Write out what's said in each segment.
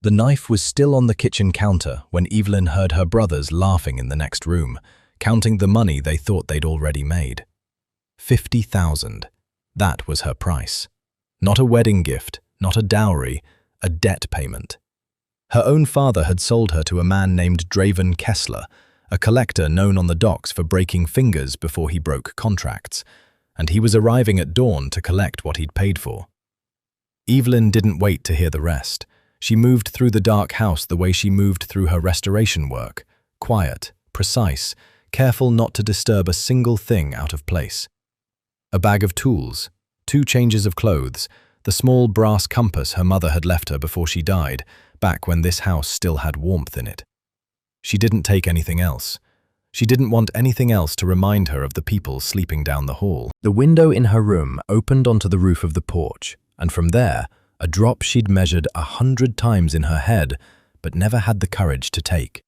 The knife was still on the kitchen counter when Evelyn heard her brothers laughing in the next room, counting the money they thought they'd already made. 50,000. That was her price. Not a wedding gift, not a dowry, a debt payment. Her own father had sold her to a man named Draven Kessler, a collector known on the docks for breaking fingers before he broke contracts, and he was arriving at dawn to collect what he'd paid for. Evelyn didn't wait to hear the rest. She moved through the dark house the way she moved through her restoration work, quiet, precise, careful not to disturb a single thing out of place. A bag of tools, 2 changes of clothes, the small brass compass her mother had left her before she died, back when this house still had warmth in it. She didn't take anything else. She didn't want anything else to remind her of the people sleeping down the hall. The window in her room opened onto the roof of the porch, and from there, a drop she'd measured 100 times in her head, but never had the courage to take.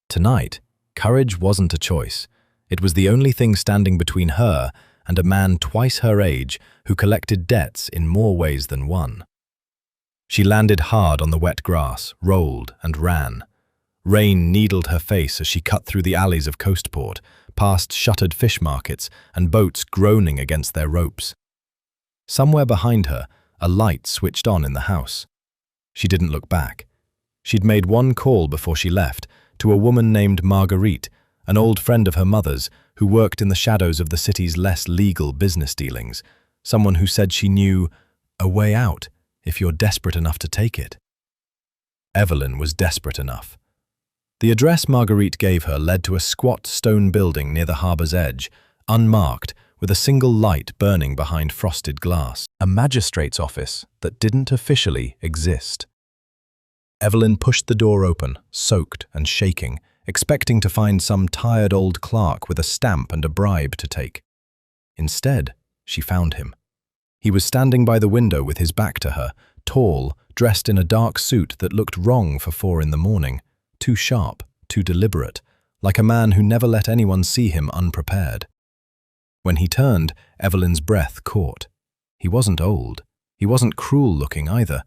Tonight, courage wasn't a choice. It was the only thing standing between her and a man twice her age who collected debts in more ways than one. She landed hard on the wet grass, rolled, and ran. Rain needled her face as she cut through the alleys of Coastport, past shuttered fish markets and boats groaning against their ropes. Somewhere behind her, a light switched on in the house. She didn't look back. She'd made one call before she left, to a woman named Marguerite, an old friend of her mother's who worked in the shadows of the city's less legal business dealings, someone who said she knew a way out if you're desperate enough to take it. Evelyn was desperate enough. The address Marguerite gave her led to a squat stone building near the harbour's edge, unmarked, with a single light burning behind frosted glass, a magistrate's office that didn't officially exist. Evelyn pushed the door open, soaked and shaking, expecting to find some tired old clerk with a stamp and a bribe to take. Instead, she found him. He was standing by the window with his back to her, tall, dressed in a dark suit that looked wrong for 4 in the morning, too sharp, too deliberate, like a man who never let anyone see him unprepared. When he turned, Evelyn's breath caught. He wasn't old. He wasn't cruel-looking either.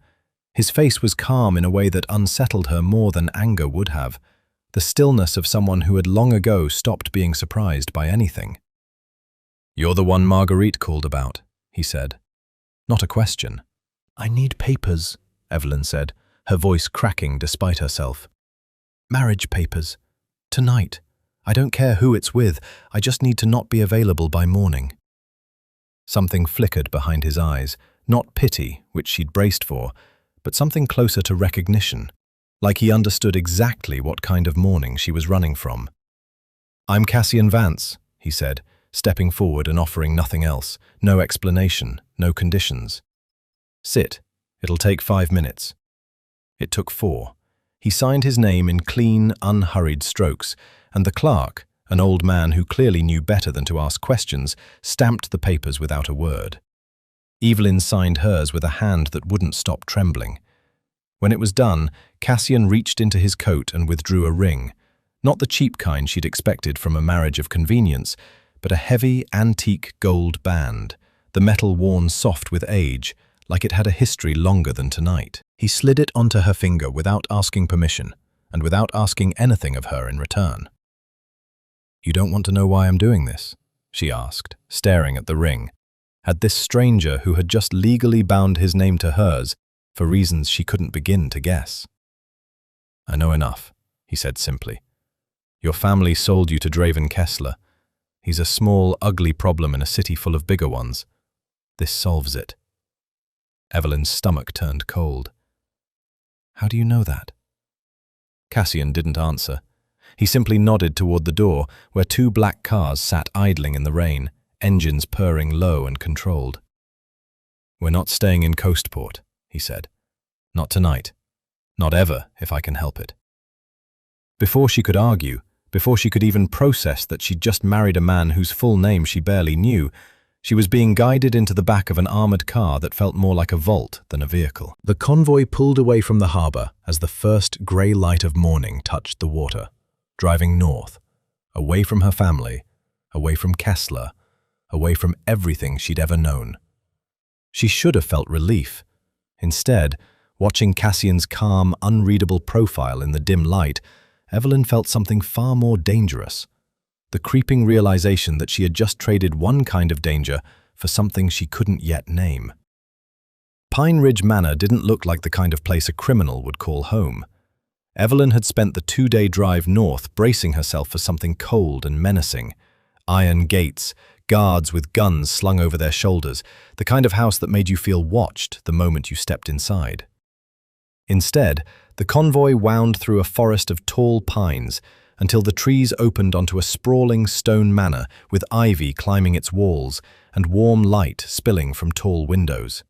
His face was calm in a way that unsettled her more than anger would have, the stillness of someone who had long ago stopped being surprised by anything. "You're the one Marguerite called about," he said. Not a question. "I need papers," Evelyn said, her voice cracking despite herself. "Marriage papers. Tonight. I don't care who it's with, I just need to not be available by morning." Something flickered behind his eyes, not pity, which she'd braced for, but something closer to recognition, like he understood exactly what kind of morning she was running from. "I'm Cassian Vance," he said, stepping forward and offering nothing else, no explanation, no conditions. "Sit. It'll take 5 minutes." It took 4. He signed his name in clean, unhurried strokes, and the clerk, an old man who clearly knew better than to ask questions, stamped the papers without a word. Evelyn signed hers with a hand that wouldn't stop trembling. When it was done, Cassian reached into his coat and withdrew a ring, not the cheap kind she'd expected from a marriage of convenience, but a heavy, antique gold band, the metal worn soft with age, like it had a history longer than tonight. He slid it onto her finger without asking permission, and without asking anything of her in return. "You don't want to know why I'm doing this?" she asked, staring at the ring, at this stranger who had just legally bound his name to hers for reasons she couldn't begin to guess. "I know enough," he said simply. "Your family sold you to Draven Kessler. He's a small, ugly problem in a city full of bigger ones. This solves it." Evelyn's stomach turned cold. "How do you know that?" Cassian didn't answer. He simply nodded toward the door, where 2 black cars sat idling in the rain, engines purring low and controlled. "We're not staying in Coastport," he said. "Not tonight. Not ever, if I can help it." Before she could argue, before she could even process that she'd just married a man whose full name she barely knew, she was being guided into the back of an armored car that felt more like a vault than a vehicle. The convoy pulled away from the harbor as the first grey light of morning touched the water, driving north, away from her family, away from Kessler, away from everything she'd ever known. She should have felt relief. Instead, Watching Cassian's calm, unreadable profile in the dim light, Evelyn felt something far more dangerous. The creeping realization that she had just traded one kind of danger for something she couldn't yet name. Pine Ridge Manor didn't look like the kind of place a criminal would call home. Evelyn had spent the 2-day drive north bracing herself for something cold and menacing. Iron gates, guards with guns slung over their shoulders, the kind of house that made you feel watched the moment you stepped inside. Instead, the convoy wound through a forest of tall pines until the trees opened onto a sprawling stone manor with ivy climbing its walls and warm light spilling from tall windows.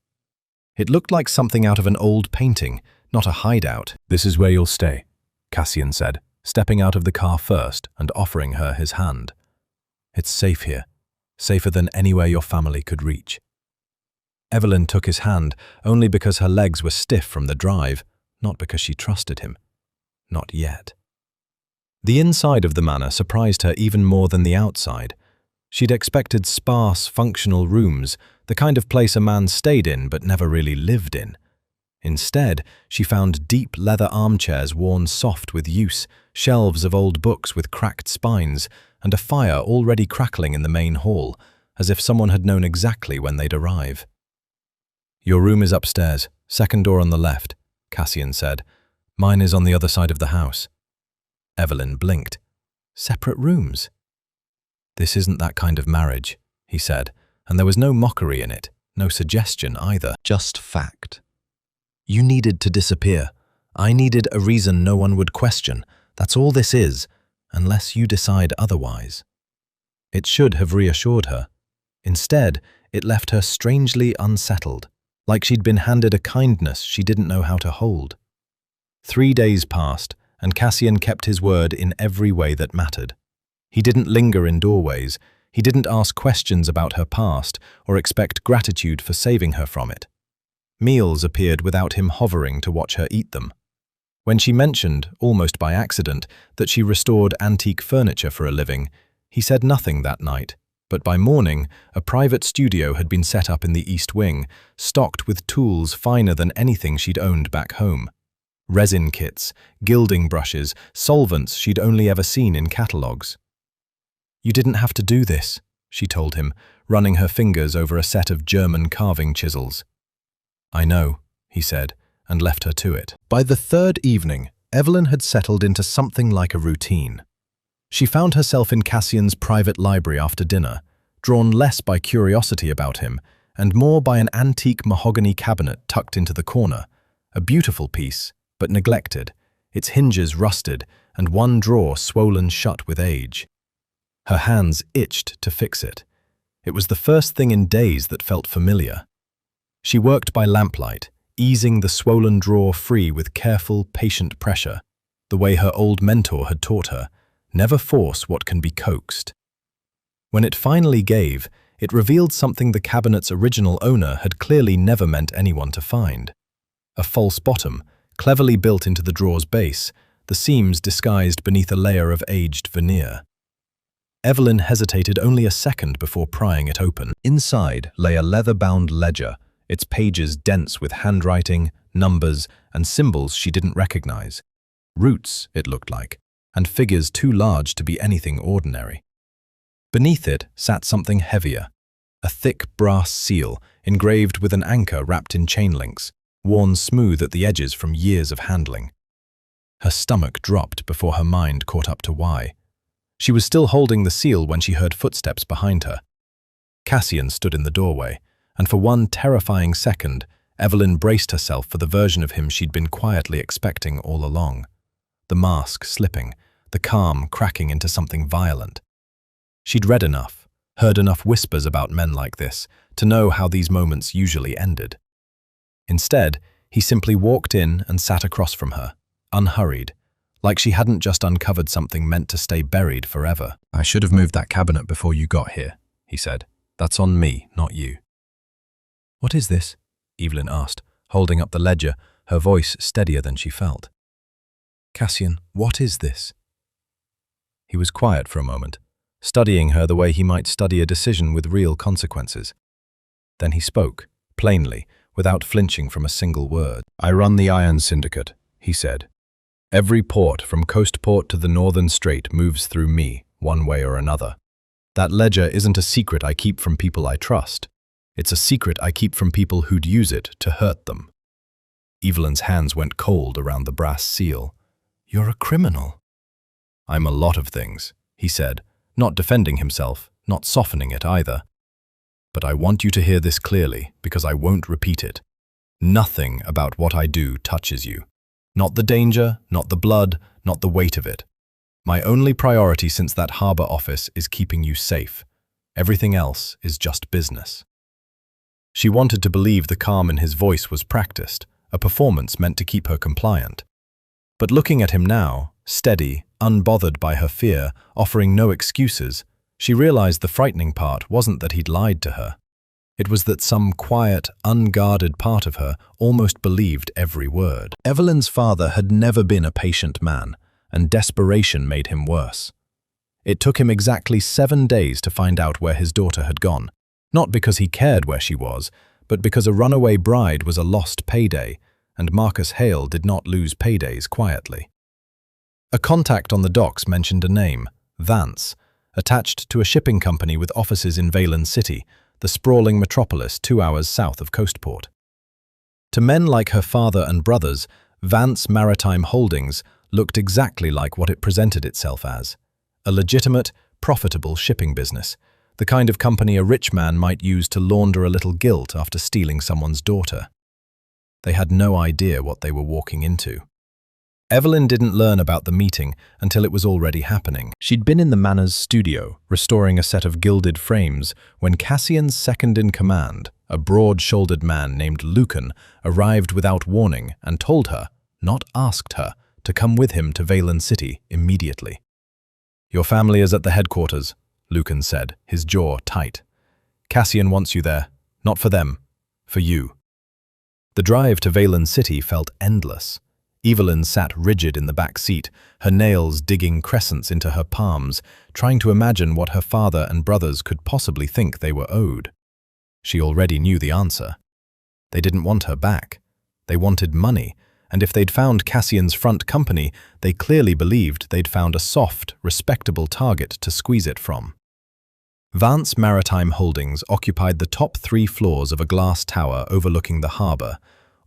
It looked like something out of an old painting, not a hideout. "This is where you'll stay," Cassian said, stepping out of the car first and offering her his hand. "It's safe here, safer than anywhere your family could reach." Evelyn took his hand only because her legs were stiff from the drive, not because she trusted him. Not yet. The inside of the manor surprised her even more than the outside. She'd expected sparse, functional rooms, the kind of place a man stayed in but never really lived in. Instead, she found deep leather armchairs worn soft with use, shelves of old books with cracked spines, and a fire already crackling in the main hall, as if someone had known exactly when they'd arrive. "Your room is upstairs, second door on the left," Cassian said. "Mine is on the other side of the house." Evelyn blinked. "Separate rooms?" "This isn't that kind of marriage," he said, and there was no mockery in it, no suggestion either, just fact. "You needed to disappear. I needed a reason no one would question. That's all this is, unless you decide otherwise." It should have reassured her. Instead, it left her strangely unsettled, like she'd been handed a kindness she didn't know how to hold. 3 days passed, and Cassian kept his word in every way that mattered. He didn't linger in doorways, he didn't ask questions about her past or expect gratitude for saving her from it. Meals appeared without him hovering to watch her eat them. When she mentioned, almost by accident, that she restored antique furniture for a living, he said nothing that night, but by morning, a private studio had been set up in the East Wing, stocked with tools finer than anything she'd owned back home. Resin kits, gilding brushes, solvents she'd only ever seen in catalogues. "You didn't have to do this," she told him, running her fingers over a set of German carving chisels. "I know," he said, and left her to it. By the third evening, Evelyn had settled into something like a routine. She found herself in Cassian's private library after dinner, drawn less by curiosity about him and more by an antique mahogany cabinet tucked into the corner, a beautiful piece, but neglected, its hinges rusted and one drawer swollen shut with age. Her hands itched to fix it. It was the first thing in days that felt familiar. She worked by lamplight, easing the swollen drawer free with careful, patient pressure, the way her old mentor had taught her, never force what can be coaxed. When it finally gave, it revealed something the cabinet's original owner had clearly never meant anyone to find. A false bottom, cleverly built into the drawer's base, the seams disguised beneath a layer of aged veneer. Evelyn hesitated only a second before prying it open. Inside lay a leather-bound ledger, its pages dense with handwriting, numbers, and symbols she didn't recognize. Roots, it looked like, and figures too large to be anything ordinary. Beneath it sat something heavier, a thick brass seal engraved with an anchor wrapped in chain links, worn smooth at the edges from years of handling. Her stomach dropped before her mind caught up to why. She was still holding the seal when she heard footsteps behind her. Cassian stood in the doorway, and for one terrifying second, Evelyn braced herself for the version of him she'd been quietly expecting all along. The mask slipping, the calm cracking into something violent. She'd read enough, heard enough whispers about men like this, to know how these moments usually ended. Instead, he simply walked in and sat across from her, unhurried, like she hadn't just uncovered something meant to stay buried forever. "I should have moved that cabinet before you got here," he said. "That's on me, not you." "What is this?" Evelyn asked, holding up the ledger, her voice steadier than she felt. "Cassian, what is this?" He was quiet for a moment, studying her the way he might study a decision with real consequences. Then he spoke, plainly, without flinching from a single word. "I run the Iron Syndicate," he said. "Every port, from Coast Port to the Northern Strait, moves through me, one way or another. That ledger isn't a secret I keep from people I trust. It's a secret I keep from people who'd use it to hurt them." Evelyn's hands went cold around the brass seal. "You're a criminal." "I'm a lot of things," he said, not defending himself, not softening it either. "But I want you to hear this clearly, because I won't repeat it. Nothing about what I do touches you. Not the danger, not the blood, not the weight of it. My only priority since that harbor office is keeping you safe. Everything else is just business." She wanted to believe the calm in his voice was practiced, a performance meant to keep her compliant. But looking at him now, steady, unbothered by her fear, offering no excuses, she realized the frightening part wasn't that he'd lied to her. It was that some quiet, unguarded part of her almost believed every word. Evelyn's father had never been a patient man, and desperation made him worse. It took him exactly 7 days to find out where his daughter had gone, not because he cared where she was, but because a runaway bride was a lost payday, and Marcus Hale did not lose paydays quietly. A contact on the docks mentioned a name, Vance, attached to a shipping company with offices in Valen City, the sprawling metropolis 2 hours south of Coastport. To men like her father and brothers, Vance Maritime Holdings looked exactly like what it presented itself as: a legitimate, profitable shipping business, the kind of company a rich man might use to launder a little guilt after stealing someone's daughter. They had no idea what they were walking into. Evelyn didn't learn about the meeting until it was already happening. She'd been in the Manor's studio, restoring a set of gilded frames, when Cassian's second-in-command, a broad-shouldered man named Lucan, arrived without warning and told her, not asked her, to come with him to Valen City immediately. "Your family is at the headquarters," Lucan said, his jaw tight. "Cassian wants you there. Not for them. For you." The drive to Valen City felt endless. Evelyn sat rigid in the back seat, her nails digging crescents into her palms, trying to imagine what her father and brothers could possibly think they were owed. She already knew the answer. They didn't want her back. They wanted money, and if they'd found Cassian's front company, they clearly believed they'd found a soft, respectable target to squeeze it from. Vance Maritime Holdings occupied the top 3 floors of a glass tower overlooking the harbor,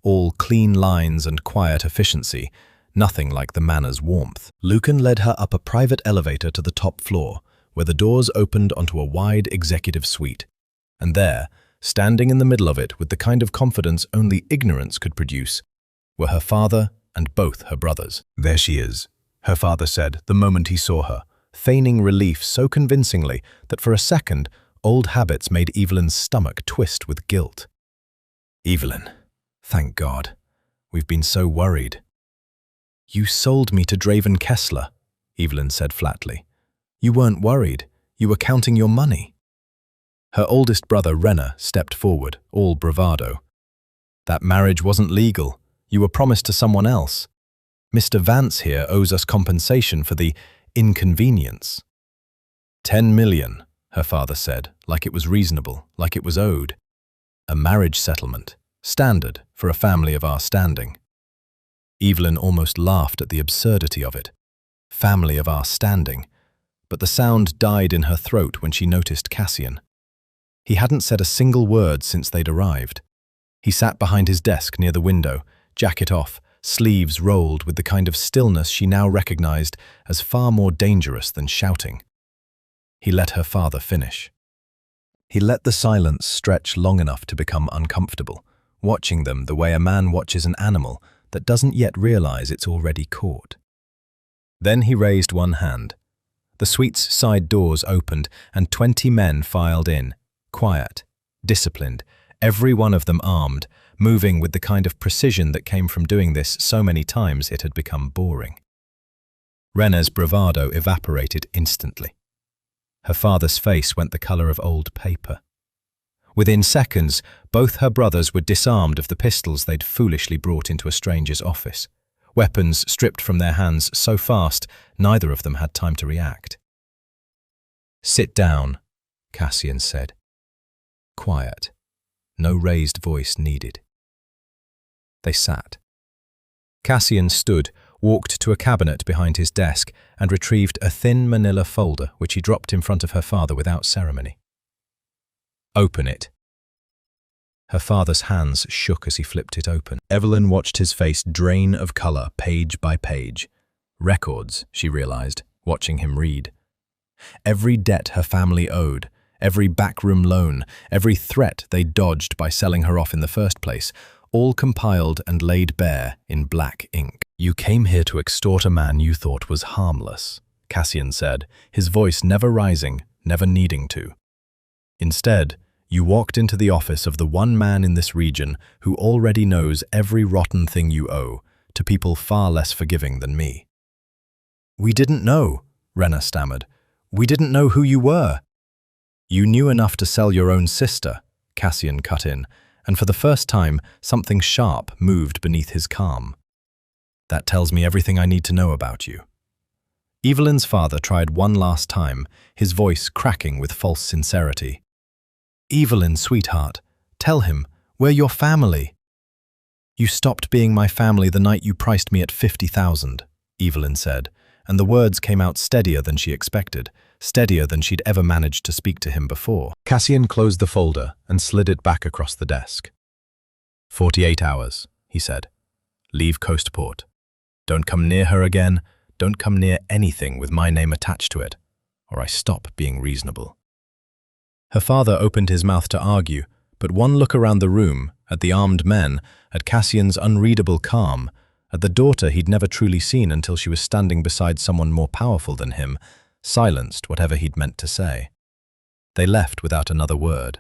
all clean lines and quiet efficiency, nothing like the Manor's warmth. Lucan led her up a private elevator to the top floor, where the doors opened onto a wide executive suite. And there, standing in the middle of it with the kind of confidence only ignorance could produce, were her father and both her brothers. "There she is," her father said the moment he saw her, feigning relief so convincingly that for a second, old habits made Evelyn's stomach twist with guilt. "Evelyn, thank God. We've been so worried." "You sold me to Draven Kessler," Evelyn said flatly. "You weren't worried. You were counting your money." Her oldest brother, Renner, stepped forward, all bravado. "That marriage wasn't legal. You were promised to someone else. Mr. Vance here owes us compensation for the inconvenience." 10 million, her father said, like it was reasonable, like it was owed. "A marriage settlement. Standard for a family of our standing." Evelyn almost laughed at the absurdity of it. Family of our standing. But the sound died in her throat when she noticed Cassian. He hadn't said a single word since they'd arrived. He sat behind his desk near the window, jacket off, sleeves rolled with the kind of stillness she now recognized as far more dangerous than shouting. He let her father finish. He let the silence stretch long enough to become uncomfortable, watching them the way a man watches an animal that doesn't yet realize it's already caught. Then he raised one hand. The suite's side doors opened and 20 men filed in, quiet, disciplined, every one of them armed, moving with the kind of precision that came from doing this so many times it had become boring. Renner's bravado evaporated instantly. Her father's face went the color of old paper. Within seconds, both her brothers were disarmed of the pistols they'd foolishly brought into a stranger's office, weapons stripped from their hands so fast neither of them had time to react. "Sit down," Cassian said. Quiet. No raised voice needed. They sat. Cassian stood, walked to a cabinet behind his desk, and retrieved a thin manila folder which he dropped in front of her father without ceremony. "Open it." Her father's hands shook as he flipped it open. Evelyn watched his face drain of color page by page. Records, she realized, watching him read. Every debt her family owed, every backroom loan, every threat they dodged by selling her off in the first place, all compiled and laid bare in black ink. "You came here to extort a man you thought was harmless," Cassian said, his voice never rising, never needing to. "Instead, you walked into the office of the one man in this region who already knows every rotten thing you owe, to people far less forgiving than me." "We didn't know," Renna stammered. "We didn't know who you were." "You knew enough to sell your own sister," Cassian cut in, and for the first time, something sharp moved beneath his calm. "That tells me everything I need to know about you." Evelyn's father tried one last time, his voice cracking with false sincerity. "Evelyn, sweetheart, tell him, we're your family." "You stopped being my family the night you priced me at 50,000, Evelyn said, and the words came out steadier than she expected, steadier than she'd ever managed to speak to him before. Cassian closed the folder and slid it back across the desk. 48 hours, he said. "Leave Coastport. Don't come near her again, don't come near anything with my name attached to it, or I stop being reasonable." Her father opened his mouth to argue, but one look around the room, at the armed men, at Cassian's unreadable calm, at the daughter he'd never truly seen until she was standing beside someone more powerful than him, silenced whatever he'd meant to say. They left without another word.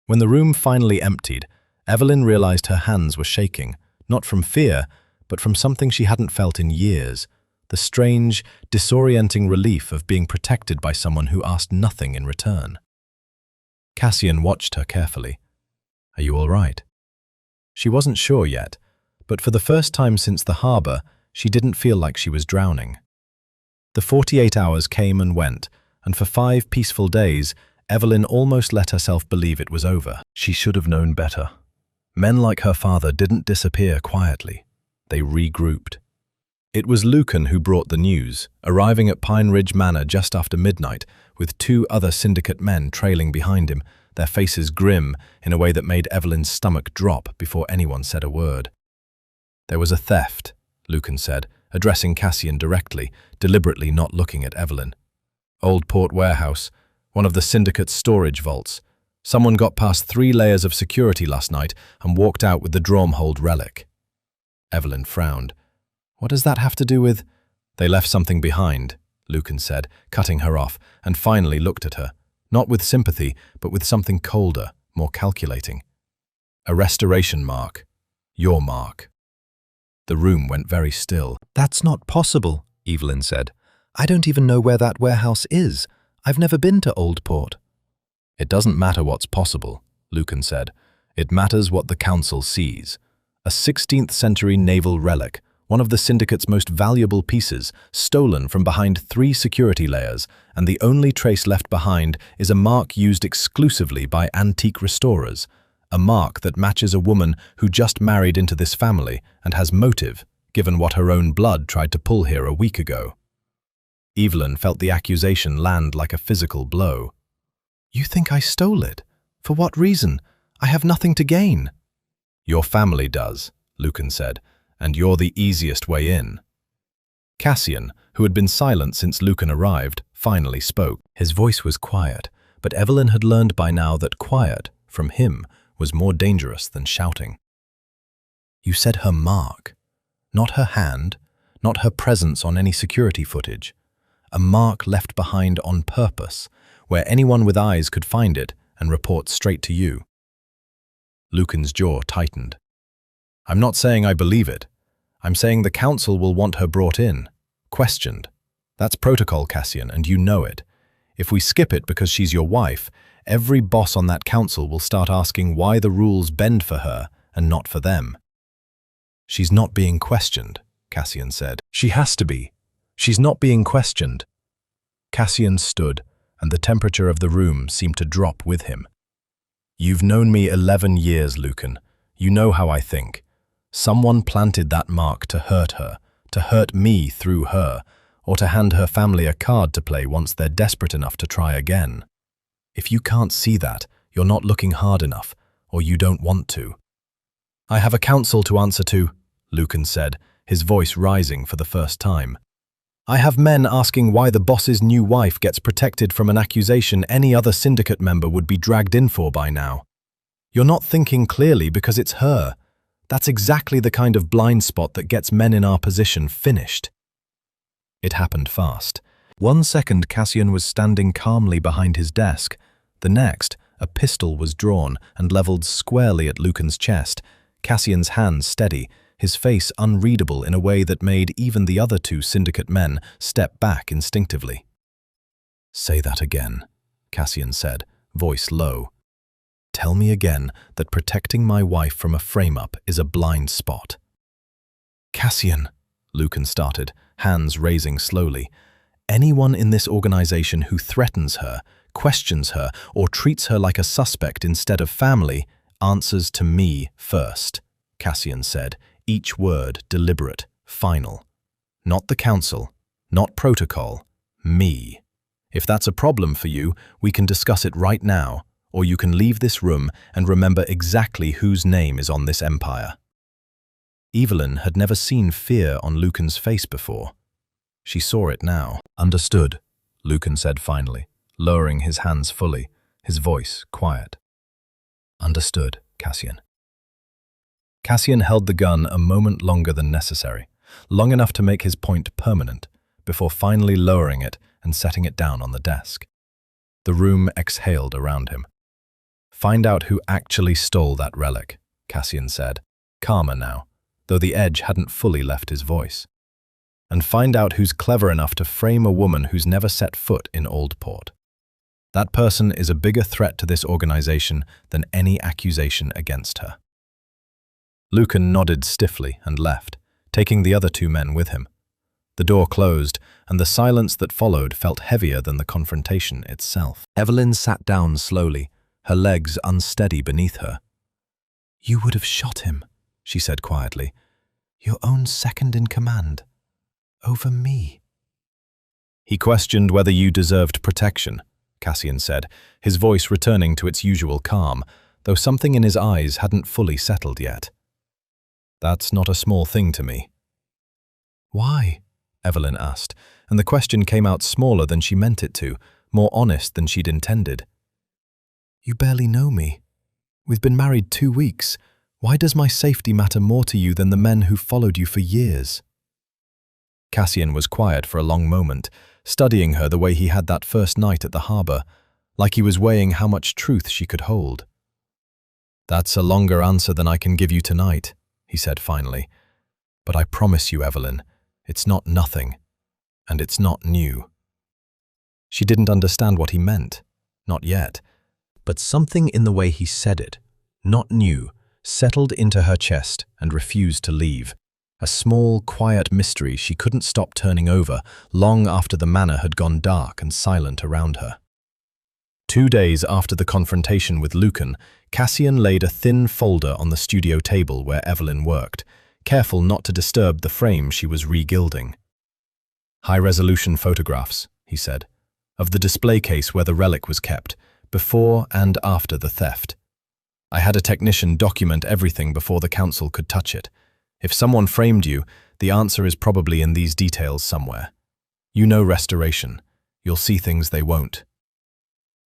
When the room finally emptied, Evelyn realized her hands were shaking, not from fear, but from something she hadn't felt in years, the strange, disorienting relief of being protected by someone who asked nothing in return. Cassian watched her carefully. "Are you all right?" She wasn't sure yet, but for the first time since the harbor, she didn't feel like she was drowning. The 48 hours came and went, and for 5 peaceful days, Evelyn almost let herself believe it was over. She should have known better. Men like her father didn't disappear quietly. They regrouped. It was Lucan who brought the news, arriving at Pine Ridge Manor just after midnight, with 2 other syndicate men trailing behind him, their faces grim in a way that made Evelyn's stomach drop before anyone said a word. "There was a theft," Lucan said, addressing Cassian directly, deliberately not looking at Evelyn. "Old Port Warehouse, one of the syndicate's storage vaults. Someone got past 3 layers of security last night and walked out with the Dromhold relic." Evelyn frowned. "What does that have to do with—" "They left something behind," Lucan said, cutting her off, and finally looked at her, not with sympathy, but with something colder, more calculating. "A restoration mark. Your mark." The room went very still. "That's not possible," Evelyn said. "I don't even know where that warehouse is. I've never been to Old Port." "It doesn't matter what's possible," Lucan said. "It matters what the Council sees. A 16th century naval relic, one of the Syndicate's most valuable pieces, stolen from behind 3 security layers, and the only trace left behind is a mark used exclusively by antique restorers, a mark that matches a woman who just married into this family and has motive, given what her own blood tried to pull here a week ago." Evelyn felt the accusation land like a physical blow. "You think I stole it? For what reason? I have nothing to gain." "Your family does," Lucan said, "and you're the easiest way in." Cassian, who had been silent since Lucan arrived, finally spoke. His voice was quiet, but Evelyn had learned by now that quiet, from him, was more dangerous than shouting. "You said her mark. Not her hand, not her presence on any security footage. A mark left behind on purpose, where anyone with eyes could find it and report straight to you." Lucan's jaw tightened. "I'm not saying I believe it. I'm saying the Council will want her brought in, questioned. That's protocol, Cassian, and you know it. If we skip it because she's your wife, every boss on that council will start asking why the rules bend for her and not for them." "She's not being questioned," Cassian said. "She has to be. She's not being questioned." Cassian stood, and the temperature of the room seemed to drop with him. "You've known me 11 years, Lucan. You know how I think. Someone planted that mark to hurt her, to hurt me through her, or to hand her family a card to play once they're desperate enough to try again. If you can't see that, you're not looking hard enough, or you don't want to. I have a council to answer to, Lucan said, his voice rising for the first time. I have men asking why the boss's new wife gets protected from an accusation any other syndicate member would be dragged in for by now. You're not thinking clearly because it's her. That's exactly the kind of blind spot that gets men in our position finished. It happened fast. 1 second, Cassian was standing calmly behind his desk. The next, a pistol was drawn and leveled squarely at Lucan's chest, Cassian's hands steady, his face unreadable in a way that made even the other 2 syndicate men step back instinctively. Say that again, Cassian said, voice low. Tell me again that protecting my wife from a frame-up is a blind spot. Cassian, Lucan started, hands raising slowly. Anyone in this organization who threatens her, questions her, or treats her like a suspect instead of family answers to me first, Cassian said, each word deliberate, final. Not the council, not protocol, me. If that's a problem for you, we can discuss it right now, or you can leave this room and remember exactly whose name is on this empire. Evelyn had never seen fear on Lucan's face before. She saw it now. Understood, Lucan said finally, lowering his hands fully, his voice quiet. Understood, Cassian. Cassian held the gun a moment longer than necessary, long enough to make his point permanent, before finally lowering it and setting it down on the desk. The room exhaled around him. Find out who actually stole that relic, Cassian said, calmer now, though the edge hadn't fully left his voice. And find out who's clever enough to frame a woman who's never set foot in Oldport. That person is a bigger threat to this organization than any accusation against her. Lucan nodded stiffly and left, taking the other 2 men with him. The door closed, and the silence that followed felt heavier than the confrontation itself. Evelyn sat down slowly, her legs unsteady beneath her. You would have shot him, she said quietly. Your own second in command. Over me. He questioned whether you deserved protection, Cassian said, his voice returning to its usual calm, though something in his eyes hadn't fully settled yet. That's not a small thing to me. Why? Evelyn asked, and the question came out smaller than she meant it to, more honest than she'd intended. You barely know me. We've been married 2 weeks. Why does my safety matter more to you than the men who followed you for years? Cassian was quiet for a long moment, studying her the way he had that first night at the harbour, like he was weighing how much truth she could hold. That's a longer answer than I can give you tonight, he said finally. But I promise you, Evelyn, it's not nothing, and it's not new. She didn't understand what he meant, not yet, but something in the way he said it, not new, settled into her chest and refused to leave. A small, quiet mystery she couldn't stop turning over long after the manor had gone dark and silent around her. 2 days after the confrontation with Lucan, Cassian laid a thin folder on the studio table where Evelyn worked, careful not to disturb the frame she was re-gilding. High-resolution photographs, he said, of the display case where the relic was kept, before and after the theft. I had a technician document everything before the council could touch it. If someone framed you, the answer is probably in these details somewhere. You know restoration. You'll see things they won't.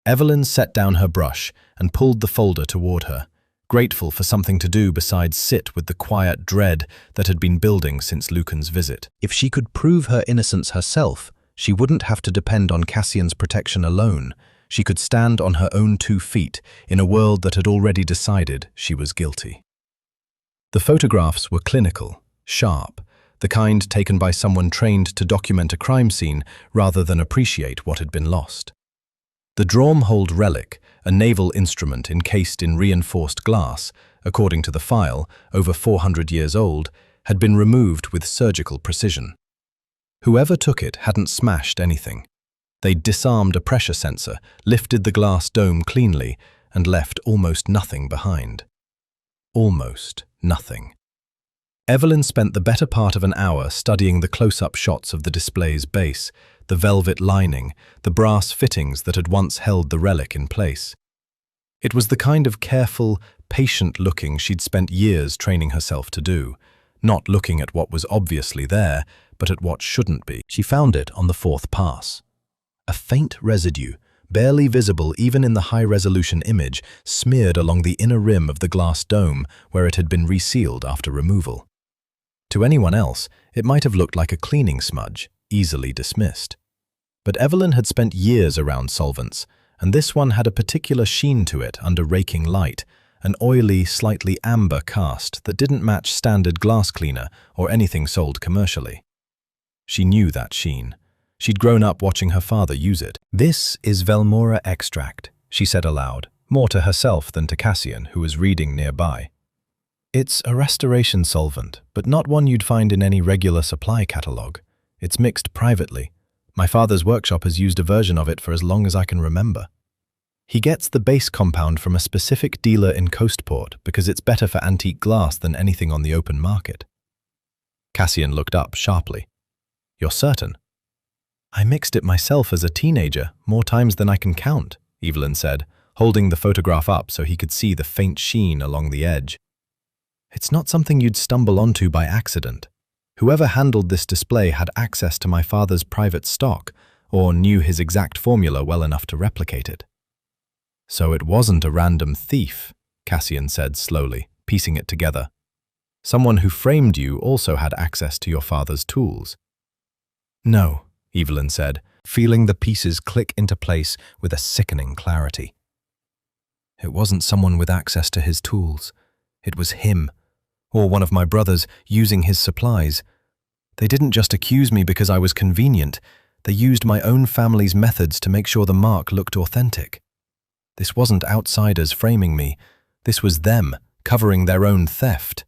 Evelyn set down her brush and pulled the folder toward her, grateful for something to do besides sit with the quiet dread that had been building since Lucan's visit. If she could prove her innocence herself, she wouldn't have to depend on Cassian's protection alone. She could stand on her own 2 feet in a world that had already decided she was guilty. The photographs were clinical, sharp, the kind taken by someone trained to document a crime scene rather than appreciate what had been lost. The Draumhold relic, a naval instrument encased in reinforced glass, according to the file, over 400 years old, had been removed with surgical precision. Whoever took it hadn't smashed anything. They'd disarmed a pressure sensor, lifted the glass dome cleanly, and left almost nothing behind. Almost nothing. Evelyn spent the better part of an hour studying the close-up shots of the display's base, the velvet lining, the brass fittings that had once held the relic in place. It was the kind of careful, patient looking she'd spent years training herself to do, not looking at what was obviously there, but at what shouldn't be. She found it on the fourth pass. A faint residue, barely visible even in the high-resolution image, smeared along the inner rim of the glass dome where it had been resealed after removal. To anyone else, it might have looked like a cleaning smudge, easily dismissed. But Evelyn had spent years around solvents, and this one had a particular sheen to it under raking light, an oily, slightly amber cast that didn't match standard glass cleaner or anything sold commercially. She knew that sheen. She'd grown up watching her father use it. "This is Velmora extract," she said aloud, more to herself than to Cassian, who was reading nearby. "It's a restoration solvent, but not one you'd find in any regular supply catalogue. It's mixed privately. My father's workshop has used a version of it for as long as I can remember. He gets the base compound from a specific dealer in Coastport because it's better for antique glass than anything on the open market." Cassian looked up sharply. "You're certain?" "I mixed it myself as a teenager, more times than I can count," Evelyn said, holding the photograph up so he could see the faint sheen along the edge. "It's not something you'd stumble onto by accident. Whoever handled this display had access to my father's private stock, or knew his exact formula well enough to replicate it." "So it wasn't a random thief," Cassian said slowly, piecing it together. "Someone who framed you also had access to your father's tools." "No," Evelyn said, feeling the pieces click into place with a sickening clarity. "It wasn't someone with access to his tools. It was him, or one of my brothers, using his supplies. They didn't just accuse me because I was convenient. They used my own family's methods to make sure the mark looked authentic. This wasn't outsiders framing me. This was them, covering their own theft."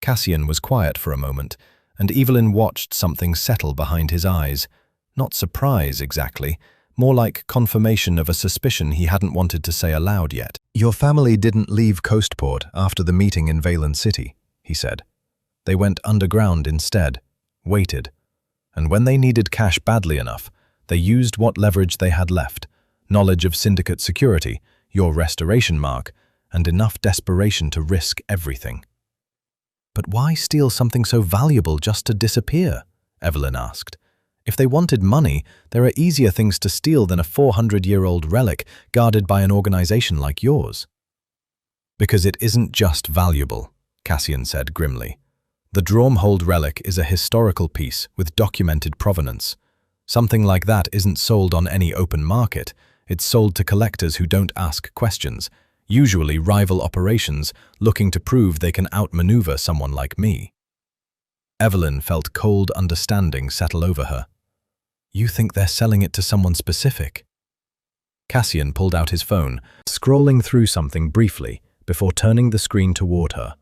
Cassian was quiet for a moment, and Evelyn watched something settle behind his eyes. Not surprise, exactly, more like confirmation of a suspicion he hadn't wanted to say aloud yet. "Your family didn't leave Coastport after the meeting in Valen City," he said. "They went underground instead, waited. And when they needed cash badly enough, they used what leverage they had left, knowledge of syndicate security, your restoration mark, and enough desperation to risk everything." "But why steal something so valuable just to disappear?" Evelyn asked. "If they wanted money, there are easier things to steal than a 400-year-old relic guarded by an organization like yours." "Because it isn't just valuable," Cassian said grimly. "The Draumhold relic is a historical piece with documented provenance. Something like that isn't sold on any open market. It's sold to collectors who don't ask questions, usually rival operations looking to prove they can outmaneuver someone like me." Evelyn felt cold understanding settle over her. "You think they're selling it to someone specific?" Cassian pulled out his phone, scrolling through something briefly before turning the screen toward her.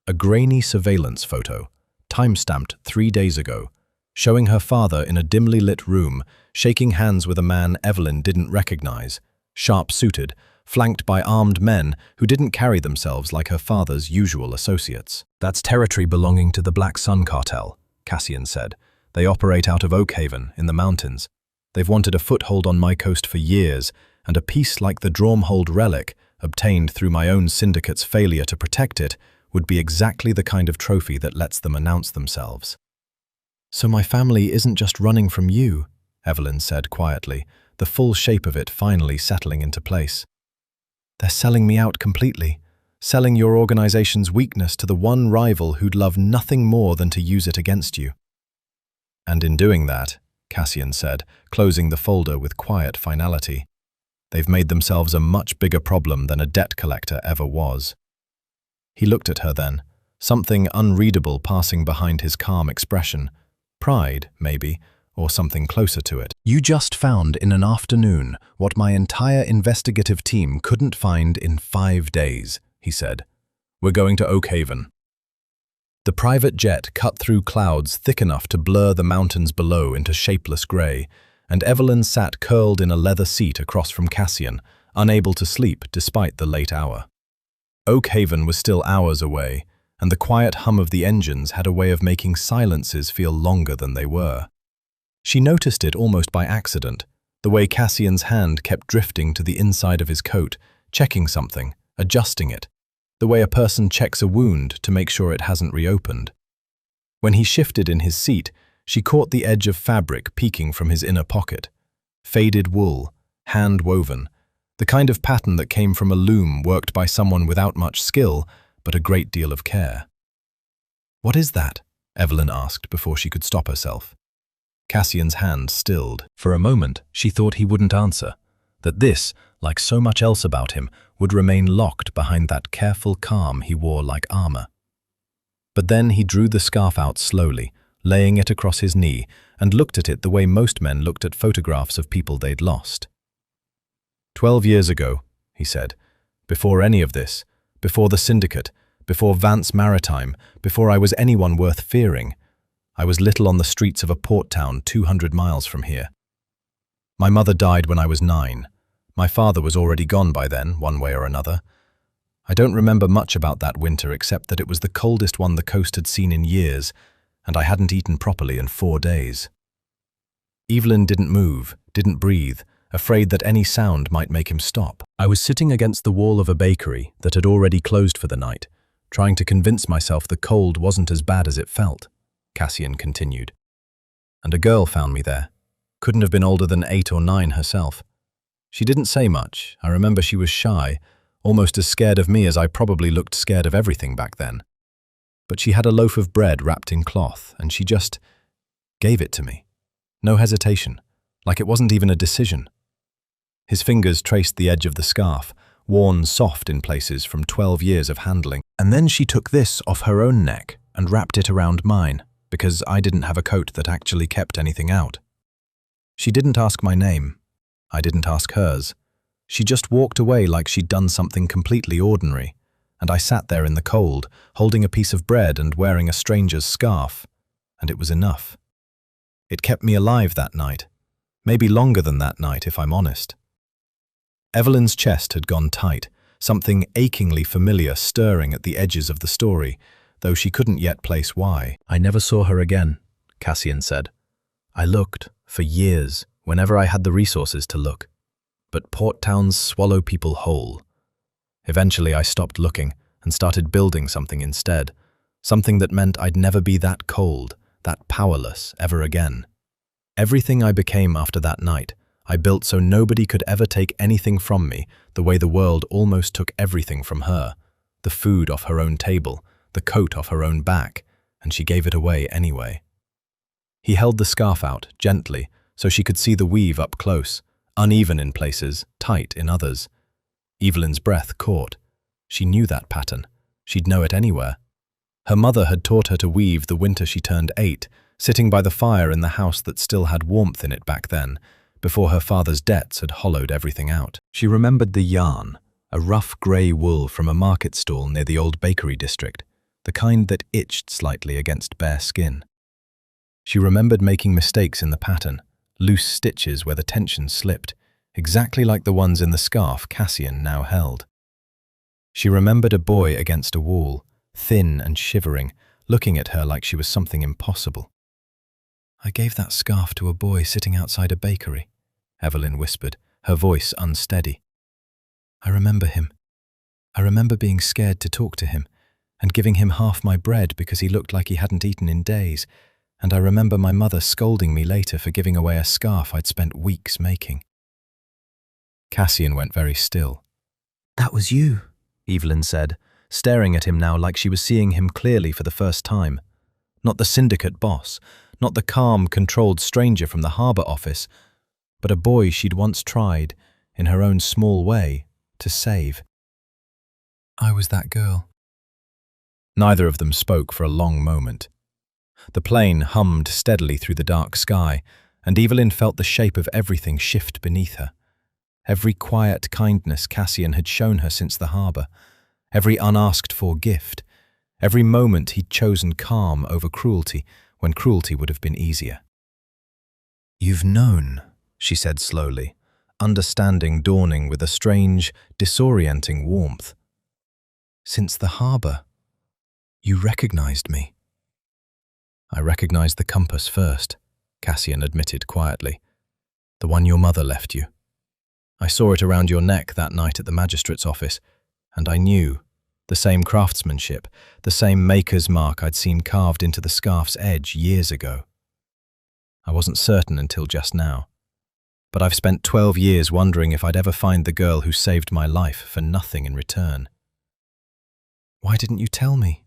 A grainy surveillance photo, time-stamped 3 days ago, showing her father in a dimly lit room, shaking hands with a man Evelyn didn't recognize, sharp-suited, flanked by armed men who didn't carry themselves like her father's usual associates. "That's territory belonging to the Black Sun Cartel," Cassian said. "They operate out of Oakhaven, in the mountains. They've wanted a foothold on my coast for years, and a piece like the Draumhold relic, obtained through my own syndicate's failure to protect it, would be exactly the kind of trophy that lets them announce themselves." "So my family isn't just running from you," Evelyn said quietly, the full shape of it finally settling into place. "They're selling me out completely, selling your organization's weakness to the one rival who'd love nothing more than to use it against you." "And in doing that," Cassian said, closing the folder with quiet finality, "they've made themselves a much bigger problem than a debt collector ever was." He looked at her then, something unreadable passing behind his calm expression. Pride, maybe, or something closer to it. "You just found in an afternoon what my entire investigative team couldn't find in 5 days, he said. "We're going to Oakhaven." The private jet cut through clouds thick enough to blur the mountains below into shapeless grey, and Evelyn sat curled in a leather seat across from Cassian, unable to sleep despite the late hour. Oakhaven was still hours away, and the quiet hum of the engines had a way of making silences feel longer than they were. She noticed it almost by accident, the way Cassian's hand kept drifting to the inside of his coat, checking something, adjusting it, the way a person checks a wound to make sure it hasn't reopened. When he shifted in his seat, she caught the edge of fabric peeking from his inner pocket. Faded wool, hand-woven, the kind of pattern that came from a loom worked by someone without much skill, but a great deal of care. "What is that?" Evelyn asked before she could stop herself. Cassian's hand stilled. For a moment, she thought he wouldn't answer, that this, like so much else about him, would remain locked behind that careful calm he wore like armor. But then he drew the scarf out slowly, laying it across his knee, and looked at it the way most men looked at photographs of people they'd lost. 12 years ago, he said, before any of this, before the syndicate, before Vance Maritime, before I was anyone worth fearing, I was little on the streets of a port town 200 miles from here. My mother died when I was 9. My father was already gone by then, one way or another. I don't remember much about that winter except that it was the coldest one the coast had seen in years, and I hadn't eaten properly in 4 days. Evelyn didn't move, didn't breathe, afraid that any sound might make him stop. I was sitting against the wall of a bakery that had already closed for the night, trying to convince myself the cold wasn't as bad as it felt, Cassian continued. And a girl found me there. Couldn't have been older than 8 or 9 herself. She didn't say much. I remember she was shy, almost as scared of me as I probably looked scared of everything back then. But she had a loaf of bread wrapped in cloth, and she just gave it to me. No hesitation, like it wasn't even a decision. His fingers traced the edge of the scarf, worn soft in places from 12 years of handling. And then she took this off her own neck and wrapped it around mine, because I didn't have a coat that actually kept anything out. She didn't ask my name. I didn't ask hers. She just walked away like she'd done something completely ordinary, and I sat there in the cold, holding a piece of bread and wearing a stranger's scarf, and it was enough. It kept me alive that night, maybe longer than that night if I'm honest. Evelyn's chest had gone tight, something achingly familiar stirring at the edges of the story, though she couldn't yet place why. "I never saw her again," Cassian said. "I looked, for years, whenever I had the resources to look. But port towns swallow people whole. Eventually I stopped looking and started building something instead, something that meant I'd never be that cold, that powerless, ever again. Everything I became after that night, I built so nobody could ever take anything from me the way the world almost took everything from her, the food off her own table, the coat off her own back, and she gave it away anyway." He held the scarf out, gently, so she could see the weave up close, uneven in places, tight in others. Evelyn's breath caught. She knew that pattern. She'd know it anywhere. Her mother had taught her to weave the winter she turned 8, sitting by the fire in the house that still had warmth in it back then, before her father's debts had hollowed everything out. She remembered the yarn, a rough grey wool from a market stall near the old bakery district, the kind that itched slightly against bare skin. She remembered making mistakes in the pattern, loose stitches where the tension slipped, exactly like the ones in the scarf Cassian now held. She remembered a boy against a wall, thin and shivering, looking at her like she was something impossible. "I gave that scarf to a boy sitting outside a bakery," Evelyn whispered, her voice unsteady. "I remember him. I remember being scared to talk to him, and giving him half my bread because he looked like he hadn't eaten in days, and I remember my mother scolding me later for giving away a scarf I'd spent weeks making." Cassian went very still. "That was you," Evelyn said, staring at him now like she was seeing him clearly for the first time. Not the syndicate boss, not the calm, controlled stranger from the harbour office, but a boy she'd once tried, in her own small way, to save. "I was that girl." Neither of them spoke for a long moment. The plane hummed steadily through the dark sky, and Evelyn felt the shape of everything shift beneath her. Every quiet kindness Cassian had shown her since the harbour, every unasked-for gift, every moment he'd chosen calm over cruelty when cruelty would have been easier. "You've known," she said slowly, understanding dawning with a strange, disorienting warmth. "Since the harbour. You recognized me. I recognized the compass first, Cassian admitted quietly. The one your mother left you. I saw it around your neck that night at the magistrate's office, and I knew. The same craftsmanship, the same maker's mark I'd seen carved into the scarf's edge years ago. I wasn't certain until just now. But I've spent 12 years wondering if I'd ever find the girl who saved my life for nothing in return. Why didn't you tell me?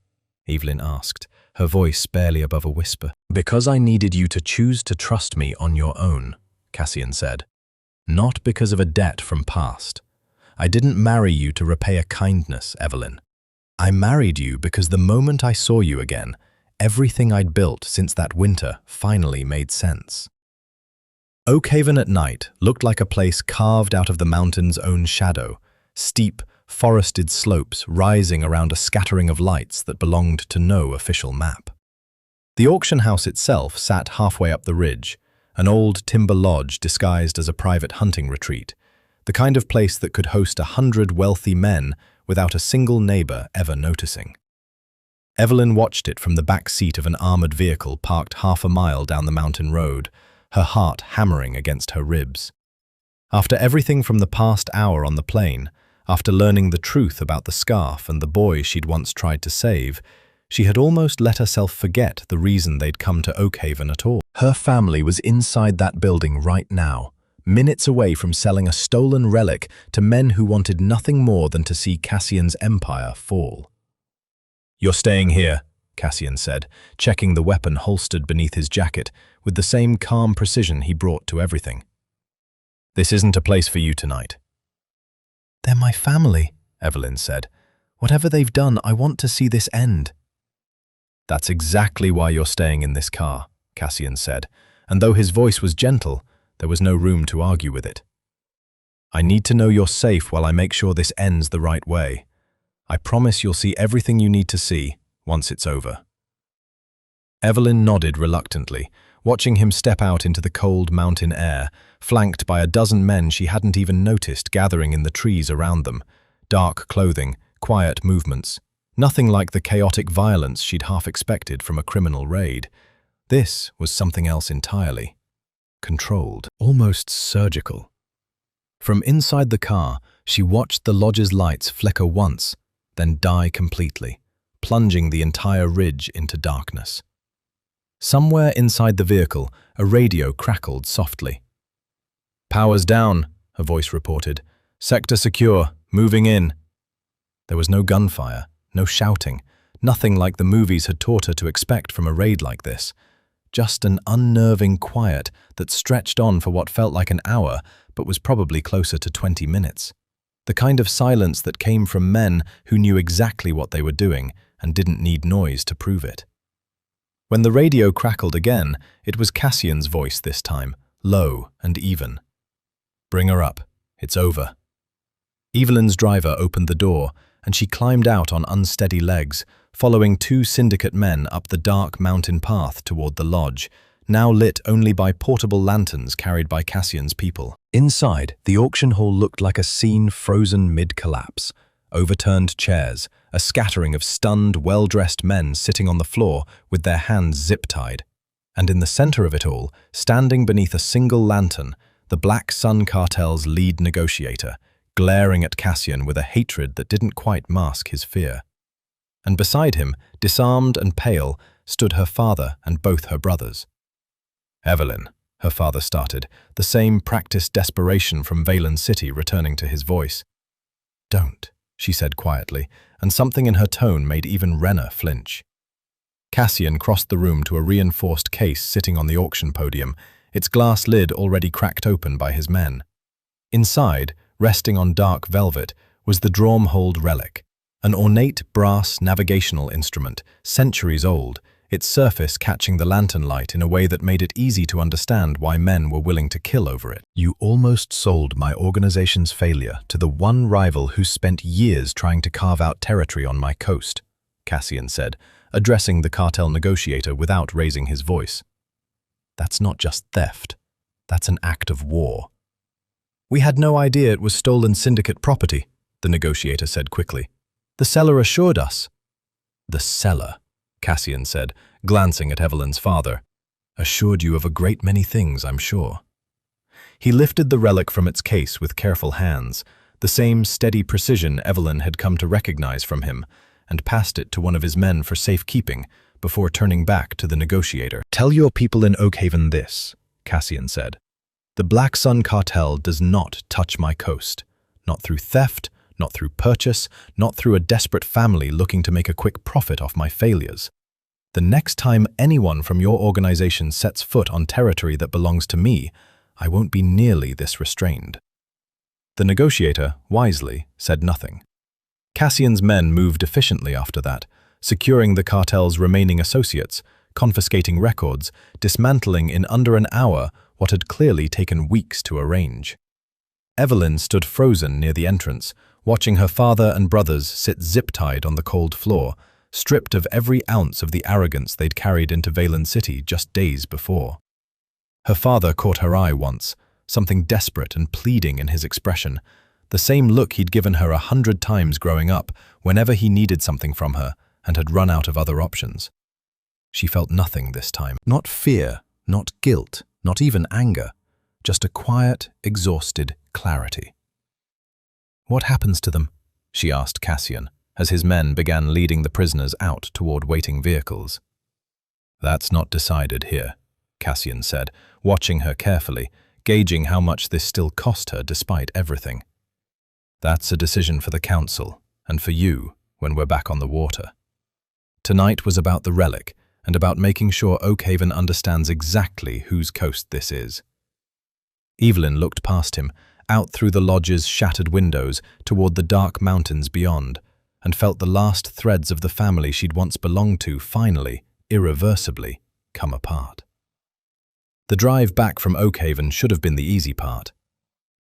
Evelyn asked, her voice barely above a whisper. Because I needed you to choose to trust me on your own, Cassian said. Not because of a debt from past. I didn't marry you to repay a kindness, Evelyn. I married you because the moment I saw you again, everything I'd built since that winter finally made sense. Oakhaven at night looked like a place carved out of the mountain's own shadow, steep, forested slopes rising around a scattering of lights that belonged to no official map. The auction house itself sat halfway up the ridge, an old timber lodge disguised as a private hunting retreat, the kind of place that could host 100 wealthy men without a single neighbor ever noticing. Evelyn watched it from the back seat of an armored vehicle parked half a mile down the mountain road, her heart hammering against her ribs. After everything from the past hour on the plane, after learning the truth about the scarf and the boy she'd once tried to save, she had almost let herself forget the reason they'd come to Oakhaven at all. Her family was inside that building right now, minutes away from selling a stolen relic to men who wanted nothing more than to see Cassian's empire fall. You're staying here, Cassian said, checking the weapon holstered beneath his jacket with the same calm precision he brought to everything. This isn't a place for you tonight. They're my family, Evelyn said. Whatever they've done, I want to see this end. That's exactly why you're staying in this car, Cassian said, and though his voice was gentle, there was no room to argue with it. I need to know you're safe while I make sure this ends the right way. I promise you'll see everything you need to see once it's over. Evelyn nodded reluctantly, watching him step out into the cold mountain air, flanked by a dozen men she hadn't even noticed gathering in the trees around them. Dark clothing, quiet movements, nothing like the chaotic violence she'd half expected from a criminal raid. This was something else entirely. Controlled, almost surgical. From inside the car, she watched the lodge's lights flicker once, then die completely, plunging the entire ridge into darkness. Somewhere inside the vehicle, a radio crackled softly. Power's down, her voice reported. Sector secure, moving in. There was no gunfire, no shouting, nothing like the movies had taught her to expect from a raid like this. Just an unnerving quiet that stretched on for what felt like an hour, but was probably closer to 20 minutes. The kind of silence that came from men who knew exactly what they were doing and didn't need noise to prove it. When the radio crackled again, it was Cassian's voice this time, low and even. Bring her up. It's over. Evelyn's driver opened the door, and she climbed out on unsteady legs, following two syndicate men up the dark mountain path toward the lodge, now lit only by portable lanterns carried by Cassian's people. Inside, the auction hall looked like a scene frozen mid-collapse. Overturned chairs, a scattering of stunned, well-dressed men sitting on the floor with their hands zip-tied. And in the center of it all, standing beneath a single lantern, the Black Sun Cartel's lead negotiator, glaring at Cassian with a hatred that didn't quite mask his fear. And beside him, disarmed and pale, stood her father and both her brothers. Evelyn, her father started, the same practiced desperation from Valen City returning to his voice. Don't, she said quietly, and something in her tone made even Renner flinch. Cassian crossed the room to a reinforced case sitting on the auction podium, its glass lid already cracked open by his men. Inside, resting on dark velvet, was the Drawmhold relic, an ornate brass navigational instrument, centuries old, its surface catching the lantern light in a way that made it easy to understand why men were willing to kill over it. You almost sold my organization's failure to the one rival who spent years trying to carve out territory on my coast, Cassian said, addressing the cartel negotiator without raising his voice. That's not just theft. That's an act of war. We had no idea it was stolen syndicate property, the negotiator said quickly. The seller assured us. The cellar, Cassian said, glancing at Evelyn's father. Assured you of a great many things, I'm sure. He lifted the relic from its case with careful hands, the same steady precision Evelyn had come to recognize from him, and passed it to one of his men for safekeeping before turning back to the negotiator. Tell your people in Oakhaven this, Cassian said. The Black Sun Cartel does not touch my coast. Not through theft, not through purchase, not through a desperate family looking to make a quick profit off my failures. The next time anyone from your organization sets foot on territory that belongs to me, I won't be nearly this restrained. The negotiator, wisely, said nothing. Cassian's men moved efficiently after that, securing the cartel's remaining associates, confiscating records, dismantling in under an hour what had clearly taken weeks to arrange. Evelyn stood frozen near the entrance, watching her father and brothers sit zip-tied on the cold floor, stripped of every ounce of the arrogance they'd carried into Valen City just days before. Her father caught her eye once, something desperate and pleading in his expression, the same look he'd given her 100 times growing up whenever he needed something from her and had run out of other options. She felt nothing this time. Not fear, not guilt, not even anger, just a quiet, exhausted clarity. What happens to them? She asked Cassian, as his men began leading the prisoners out toward waiting vehicles. That's not decided here, Cassian said, watching her carefully, gauging how much this still cost her despite everything. That's a decision for the council, and for you, when we're back on the water. Tonight was about the relic, and about making sure Oakhaven understands exactly whose coast this is. Evelyn looked past him, out through the lodge's shattered windows toward the dark mountains beyond, and felt the last threads of the family she'd once belonged to finally, irreversibly, come apart. The drive back from Oakhaven should have been the easy part.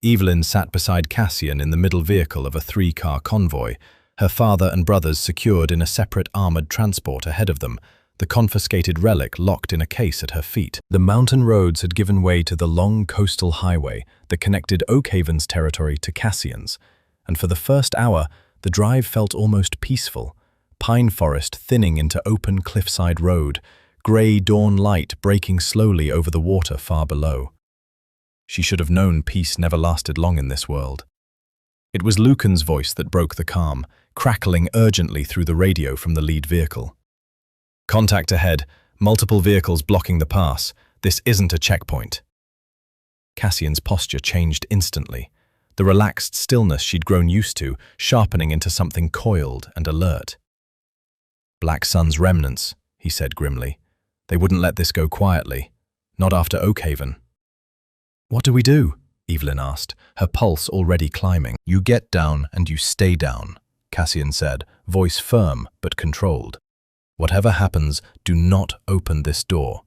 Evelyn sat beside Cassian in the middle vehicle of a 3-car convoy, her father and brothers secured in a separate armored transport ahead of them, the confiscated relic locked in a case at her feet. The mountain roads had given way to the long coastal highway that connected Oakhaven's territory to Cassian's, and for the first hour, the drive felt almost peaceful, pine forest thinning into open cliffside road, grey dawn light breaking slowly over the water far below. She should have known peace never lasted long in this world. It was Lucan's voice that broke the calm, crackling urgently through the radio from the lead vehicle. Contact ahead, multiple vehicles blocking the pass. This isn't a checkpoint. Cassian's posture changed instantly, the relaxed stillness she'd grown used to sharpening into something coiled and alert. Black Sun's remnants, he said grimly. They wouldn't let this go quietly, not after Oakhaven. What do we do? Evelyn asked, her pulse already climbing. You get down and you stay down, Cassian said, voice firm but controlled. Whatever happens, do not open this door.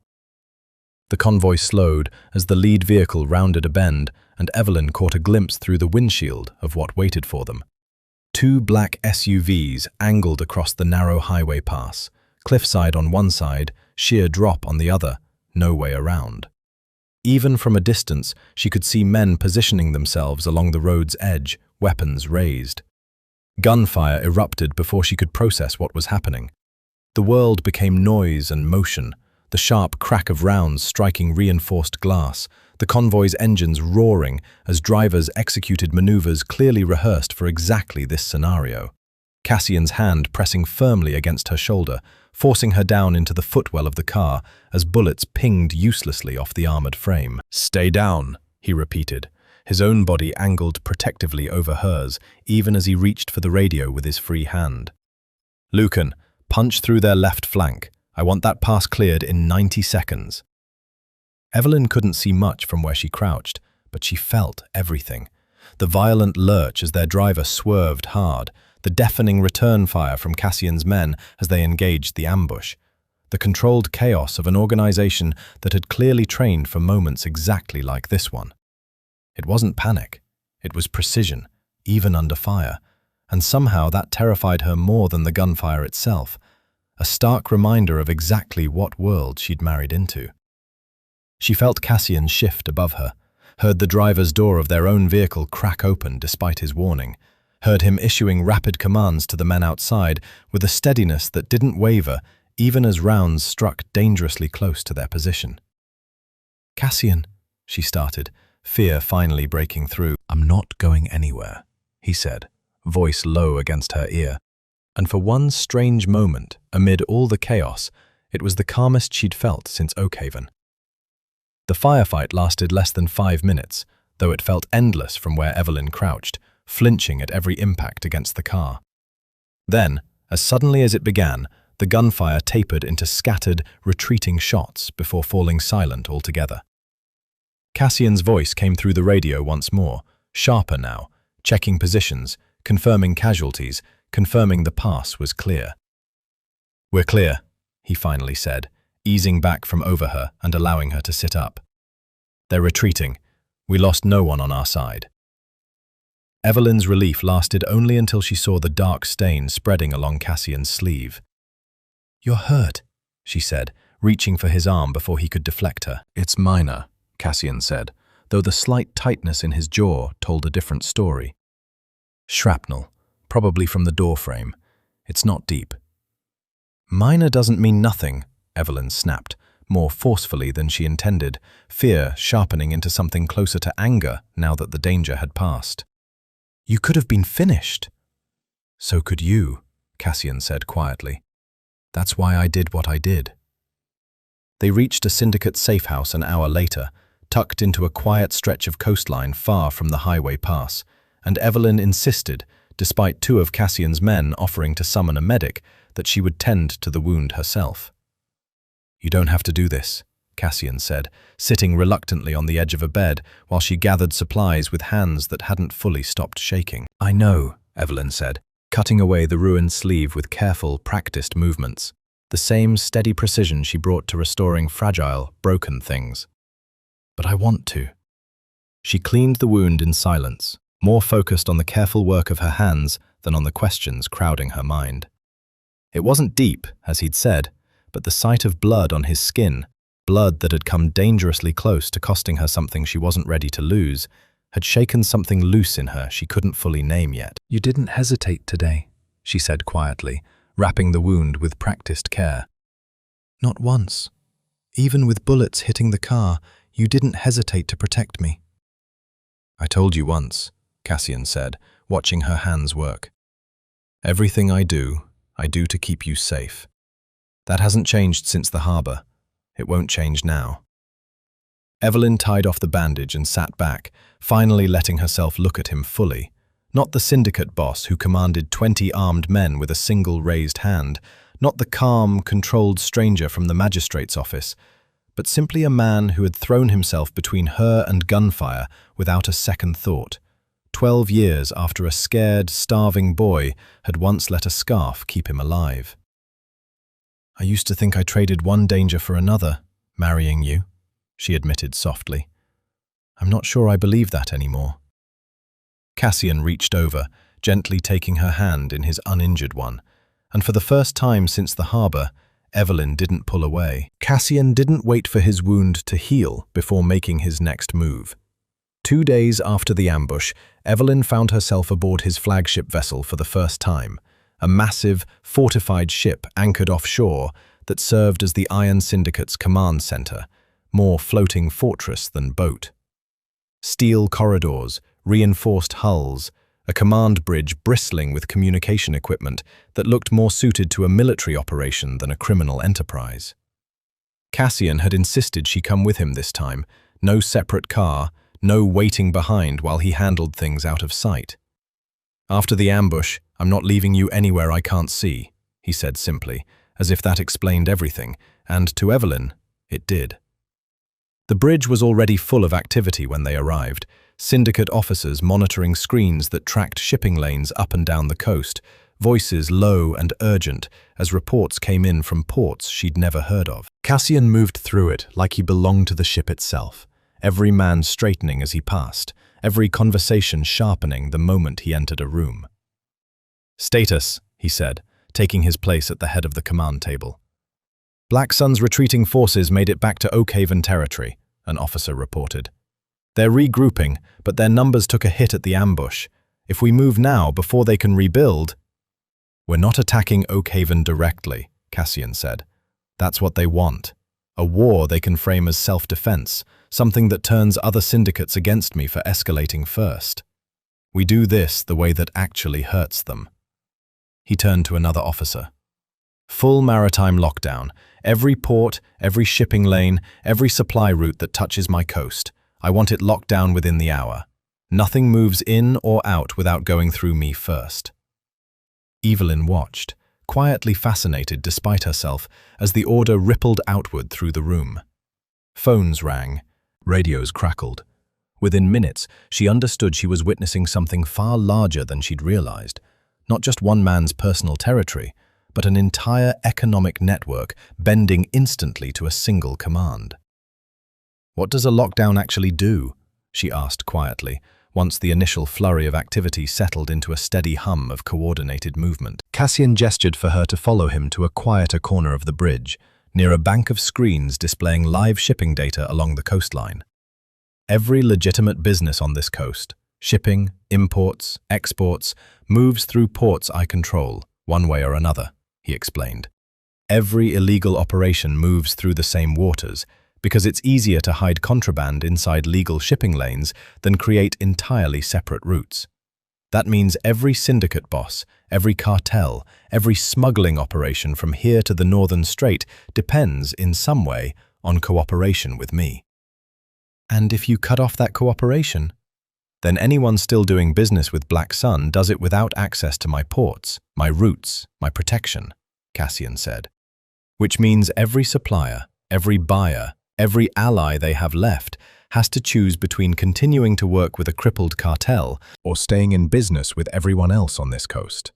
The convoy slowed as the lead vehicle rounded a bend, and Evelyn caught a glimpse through the windshield of what waited for them. 2 black SUVs angled across the narrow highway pass, cliffside on one side, sheer drop on the other, no way around. Even from a distance, she could see men positioning themselves along the road's edge, weapons raised. Gunfire erupted before she could process what was happening. The world became noise and motion, the sharp crack of rounds striking reinforced glass, the convoy's engines roaring as drivers executed maneuvers clearly rehearsed for exactly this scenario. Cassian's hand pressing firmly against her shoulder, forcing her down into the footwell of the car as bullets pinged uselessly off the armored frame. Stay down, he repeated, his own body angled protectively over hers, even as he reached for the radio with his free hand. Lucan, punch through their left flank. I want that pass cleared in 90 seconds. Evelyn couldn't see much from where she crouched, but she felt everything. The violent lurch as their driver swerved hard, the deafening return fire from Cassian's men as they engaged the ambush, the controlled chaos of an organization that had clearly trained for moments exactly like this one. It wasn't panic, it was precision, even under fire, and somehow that terrified her more than the gunfire itself, a stark reminder of exactly what world she'd married into. She felt Cassian shift above her, heard the driver's door of their own vehicle crack open despite his warning, heard him issuing rapid commands to the men outside with a steadiness that didn't waver even as rounds struck dangerously close to their position. "Cassian," she started, fear finally breaking through. "I'm not going anywhere," he said, voice low against her ear. And for one strange moment, amid all the chaos, it was the calmest she'd felt since Oakhaven. The firefight lasted less than 5 minutes, though it felt endless from where Evelyn crouched, flinching at every impact against the car. Then, as suddenly as it began, the gunfire tapered into scattered, retreating shots before falling silent altogether. Cassian's voice came through the radio once more, sharper now, checking positions, confirming casualties, confirming the pass was clear. "We're clear," he finally said, easing back from over her and allowing her to sit up. "They're retreating. We lost no one on our side." Evelyn's relief lasted only until she saw the dark stain spreading along Cassian's sleeve. "You're hurt," she said, reaching for his arm before he could deflect her. "It's minor," Cassian said, though the slight tightness in his jaw told a different story. "Shrapnel, probably from the door frame. It's not deep." "Minor doesn't mean nothing," Evelyn snapped, more forcefully than she intended, fear sharpening into something closer to anger now that the danger had passed. "You could have been finished." "So could you," Cassian said quietly. "That's why I did what I did." They reached a syndicate safehouse an hour later, tucked into a quiet stretch of coastline far from the highway pass, and Evelyn insisted, despite 2 of Cassian's men offering to summon a medic, that she would tend to the wound herself. "You don't have to do this," Cassian said, sitting reluctantly on the edge of a bed while she gathered supplies with hands that hadn't fully stopped shaking. "I know," Evelyn said, cutting away the ruined sleeve with careful, practiced movements, the same steady precision she brought to restoring fragile, broken things. "But I want to." She cleaned the wound in silence, more focused on the careful work of her hands than on the questions crowding her mind. It wasn't deep, as he'd said, but the sight of blood on his skin, blood that had come dangerously close to costing her something she wasn't ready to lose, had shaken something loose in her she couldn't fully name yet. "You didn't hesitate today," she said quietly, wrapping the wound with practiced care. "Not once. Even with bullets hitting the car, you didn't hesitate to protect me." "I told you once," Cassian said, watching her hands work. "Everything I do to keep you safe. That hasn't changed since the harbor. It won't change now." Evelyn tied off the bandage and sat back, finally letting herself look at him fully. Not the syndicate boss who commanded 20 armed men with a single raised hand, not the calm, controlled stranger from the magistrate's office, but simply a man who had thrown himself between her and gunfire without a second thought. 12 years after a scared, starving boy had once let a scarf keep him alive. "I used to think I traded one danger for another, marrying you," she admitted softly. "I'm not sure I believe that anymore." Cassian reached over, gently taking her hand in his uninjured one, and for the first time since the harbor, Evelyn didn't pull away. Cassian didn't wait for his wound to heal before making his next move. 2 days after the ambush, Evelyn found herself aboard his flagship vessel for the first time, a massive, fortified ship anchored offshore that served as the Iron Syndicate's command center, more floating fortress than boat. Steel corridors, reinforced hulls, a command bridge bristling with communication equipment that looked more suited to a military operation than a criminal enterprise. Cassian had insisted she come with him this time, no separate car, no waiting behind while he handled things out of sight. "After the ambush, I'm not leaving you anywhere I can't see," he said simply, as if that explained everything, and to Evelyn, it did. The bridge was already full of activity when they arrived, syndicate officers monitoring screens that tracked shipping lanes up and down the coast, voices low and urgent as reports came in from ports she'd never heard of. Cassian moved through it like he belonged to the ship itself, every man straightening as he passed, every conversation sharpening the moment he entered a room. "Status," he said, taking his place at the head of the command table. "Black Sun's retreating forces made it back to Oakhaven territory," an officer reported. "They're regrouping, but their numbers took a hit at the ambush. If we move now, before they can rebuild— "We're not attacking Oakhaven directly," Cassian said. "That's what they want. A war they can frame as self-defense, something that turns other syndicates against me for escalating first. We do this the way that actually hurts them." He turned to another officer. "Full maritime lockdown. Every port, every shipping lane, every supply route that touches my coast. I want it locked down within the hour. Nothing moves in or out without going through me first." Evelyn watched, quietly fascinated despite herself, as the order rippled outward through the room. Phones rang. Radios crackled. Within minutes, she understood she was witnessing something far larger than she'd realized. Not just one man's personal territory, but an entire economic network bending instantly to a single command. "What does a lockdown actually do?" she asked quietly, once the initial flurry of activity settled into a steady hum of coordinated movement. Cassian gestured for her to follow him to a quieter corner of the bridge, near a bank of screens displaying live shipping data along the coastline. "Every legitimate business on this coast, shipping, imports, exports, moves through ports I control, one way or another," he explained. "Every illegal operation moves through the same waters, because it's easier to hide contraband inside legal shipping lanes than create entirely separate routes. That means every syndicate boss, every cartel, every smuggling operation from here to the Northern Strait depends, in some way, on cooperation with me. And if you cut off that cooperation, then anyone still doing business with Black Sun does it without access to my ports, my routes, my protection," Cassian said. "Which means every supplier, every buyer, every ally they have left has to choose between continuing to work with a crippled cartel or staying in business with everyone else on this coast."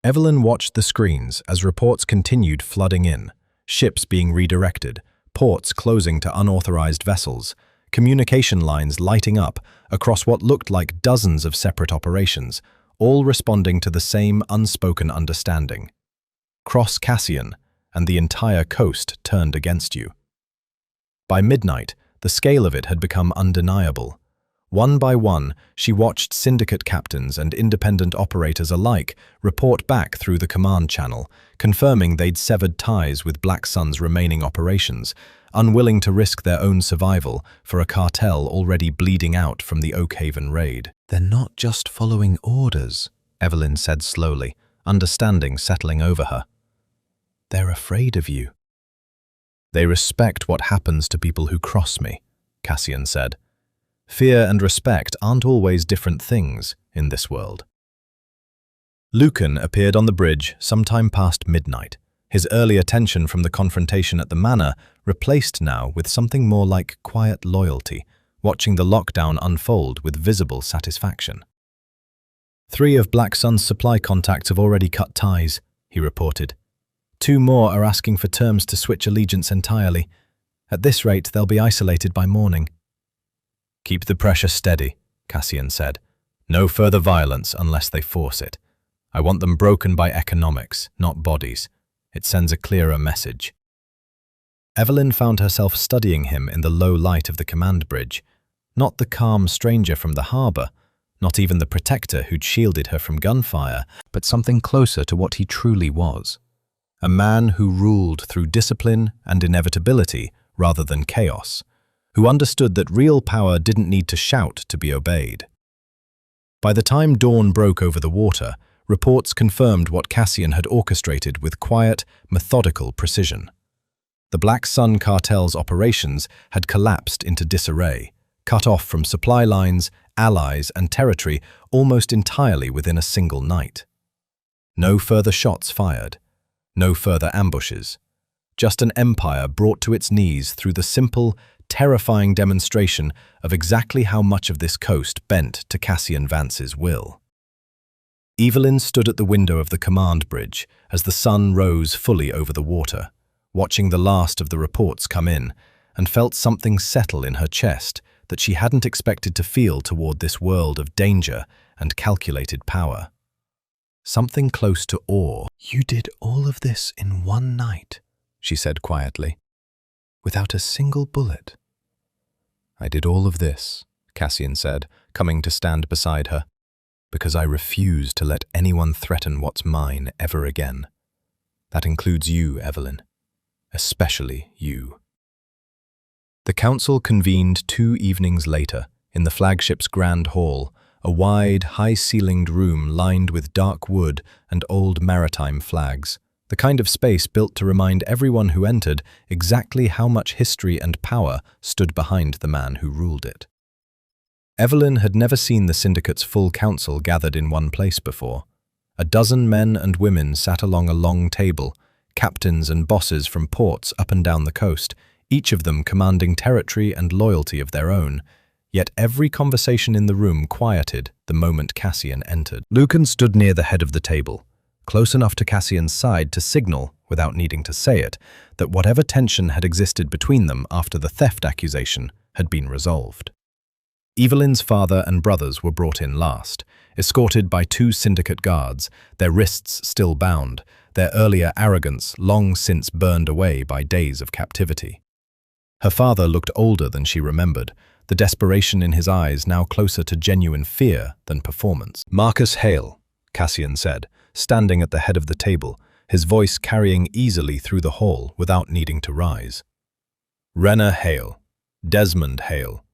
Evelyn watched the screens as reports continued flooding in, ships being redirected, ports closing to unauthorized vessels, communication lines lighting up across what looked like dozens of separate operations, all responding to the same unspoken understanding. Cross Cassian, and the entire coast turned against you. By midnight, the scale of it had become undeniable. One by one, she watched syndicate captains and independent operators alike report back through the command channel, confirming they'd severed ties with Black Sun's remaining operations, unwilling to risk their own survival for a cartel already bleeding out from the Oakhaven raid. "They're not just following orders," Evelyn said slowly, understanding settling over her. "They're afraid of you." "They respect what happens to people who cross me," Cassian said. "Fear and respect aren't always different things in this world." Lucan appeared on the bridge sometime past midnight, his early attention from the confrontation at the manor replaced now with something more like quiet loyalty, watching the lockdown unfold with visible satisfaction. "3 of Black Sun's supply contacts have already cut ties," he reported. 2 more are asking for terms to switch allegiance entirely. At this rate, they'll be isolated by morning." "Keep the pressure steady," Cassian said. "No further violence unless they force it. I want them broken by economics, not bodies. It sends a clearer message." Evelyn found herself studying him in the low light of the command bridge. Not the calm stranger from the harbour, not even the protector who'd shielded her from gunfire, but something closer to what he truly was. A man who ruled through discipline and inevitability rather than chaos, who understood that real power didn't need to shout to be obeyed. By the time dawn broke over the water, reports confirmed what Cassian had orchestrated with quiet, methodical precision. The Black Sun cartel's operations had collapsed into disarray, cut off from supply lines, allies, and territory almost entirely within a single night. No further shots fired. No further ambushes. Just an empire brought to its knees through the simple, terrifying demonstration of exactly how much of this coast bent to Cassian Vance's will. Evelyn stood at the window of the command bridge as the sun rose fully over the water, watching the last of the reports come in, and felt something settle in her chest that she hadn't expected to feel toward this world of danger and calculated power. Something close to awe. "You did all of this in one night," she said quietly, "without a single bullet." "I did all of this," Cassian said, coming to stand beside her, because I refuse to let anyone threaten what's mine ever again. That includes you, Evelyn. Especially you. The council convened 2 evenings later in the flagship's grand hall, a wide, high-ceilinged room lined with dark wood and old maritime flags, the kind of space built to remind everyone who entered exactly how much history and power stood behind the man who ruled it. Evelyn had never seen the syndicate's full council gathered in one place before. A dozen men and women sat along a long table, captains and bosses from ports up and down the coast, each of them commanding territory and loyalty of their own. Yet every conversation in the room quieted the moment Cassian entered. Lucan stood near the head of the table, close enough to Cassian's side to signal, without needing to say it, that whatever tension had existed between them after the theft accusation had been resolved. Evelyn's father and brothers were brought in last, escorted by 2 syndicate guards, their wrists still bound, their earlier arrogance long since burned away by days of captivity. Her father looked older than she remembered, the desperation in his eyes now closer to genuine fear than performance. "Marcus Hale," Cassian said, standing at the head of the table, his voice carrying easily through the hall without needing to rise. "Renner Hale, Desmond Hale,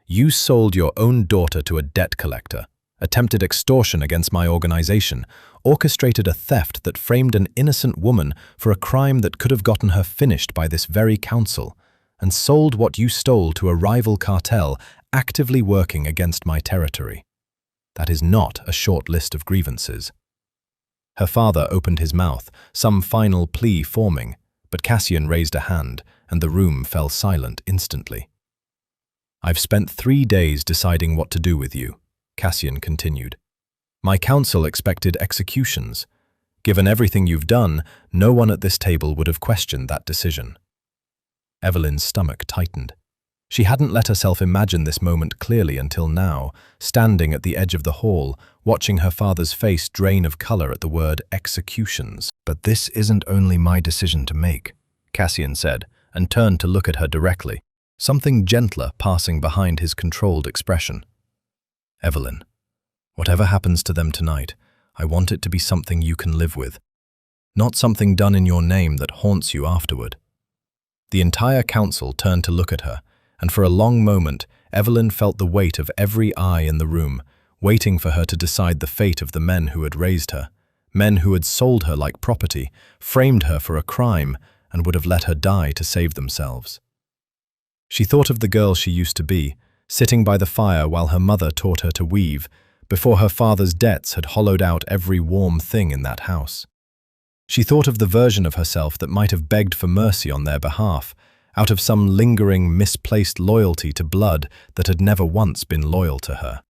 you sold your own daughter to a debt collector, attempted extortion against my organization, orchestrated a theft that framed an innocent woman for a crime that could have gotten her finished by this very council, and sold what you stole to a rival cartel actively working against my territory. That is not a short list of grievances." Her father opened his mouth, some final plea forming, but Cassian raised a hand, and the room fell silent instantly. "I've spent 3 days deciding what to do with you," Cassian continued. "My council expected executions. Given everything you've done, no one at this table would have questioned that decision." Evelyn's stomach tightened. She hadn't let herself imagine this moment clearly until now, standing at the edge of the hall, watching her father's face drain of color at the word executions. "But this isn't only my decision to make," Cassian said, and turned to look at her directly, something gentler passing behind his controlled expression. "Evelyn, whatever happens to them tonight, I want it to be something you can live with, not something done in your name that haunts you afterward." The entire council turned to look at her, and for a long moment, Evelyn felt the weight of every eye in the room, waiting for her to decide the fate of the men who had raised her, men who had sold her like property, framed her for a crime, and would have let her die to save themselves. She thought of the girl she used to be, sitting by the fire while her mother taught her to weave, before her father's debts had hollowed out every warm thing in that house. She thought of the version of herself that might have begged for mercy on their behalf, out of some lingering, misplaced loyalty to blood that had never once been loyal to her.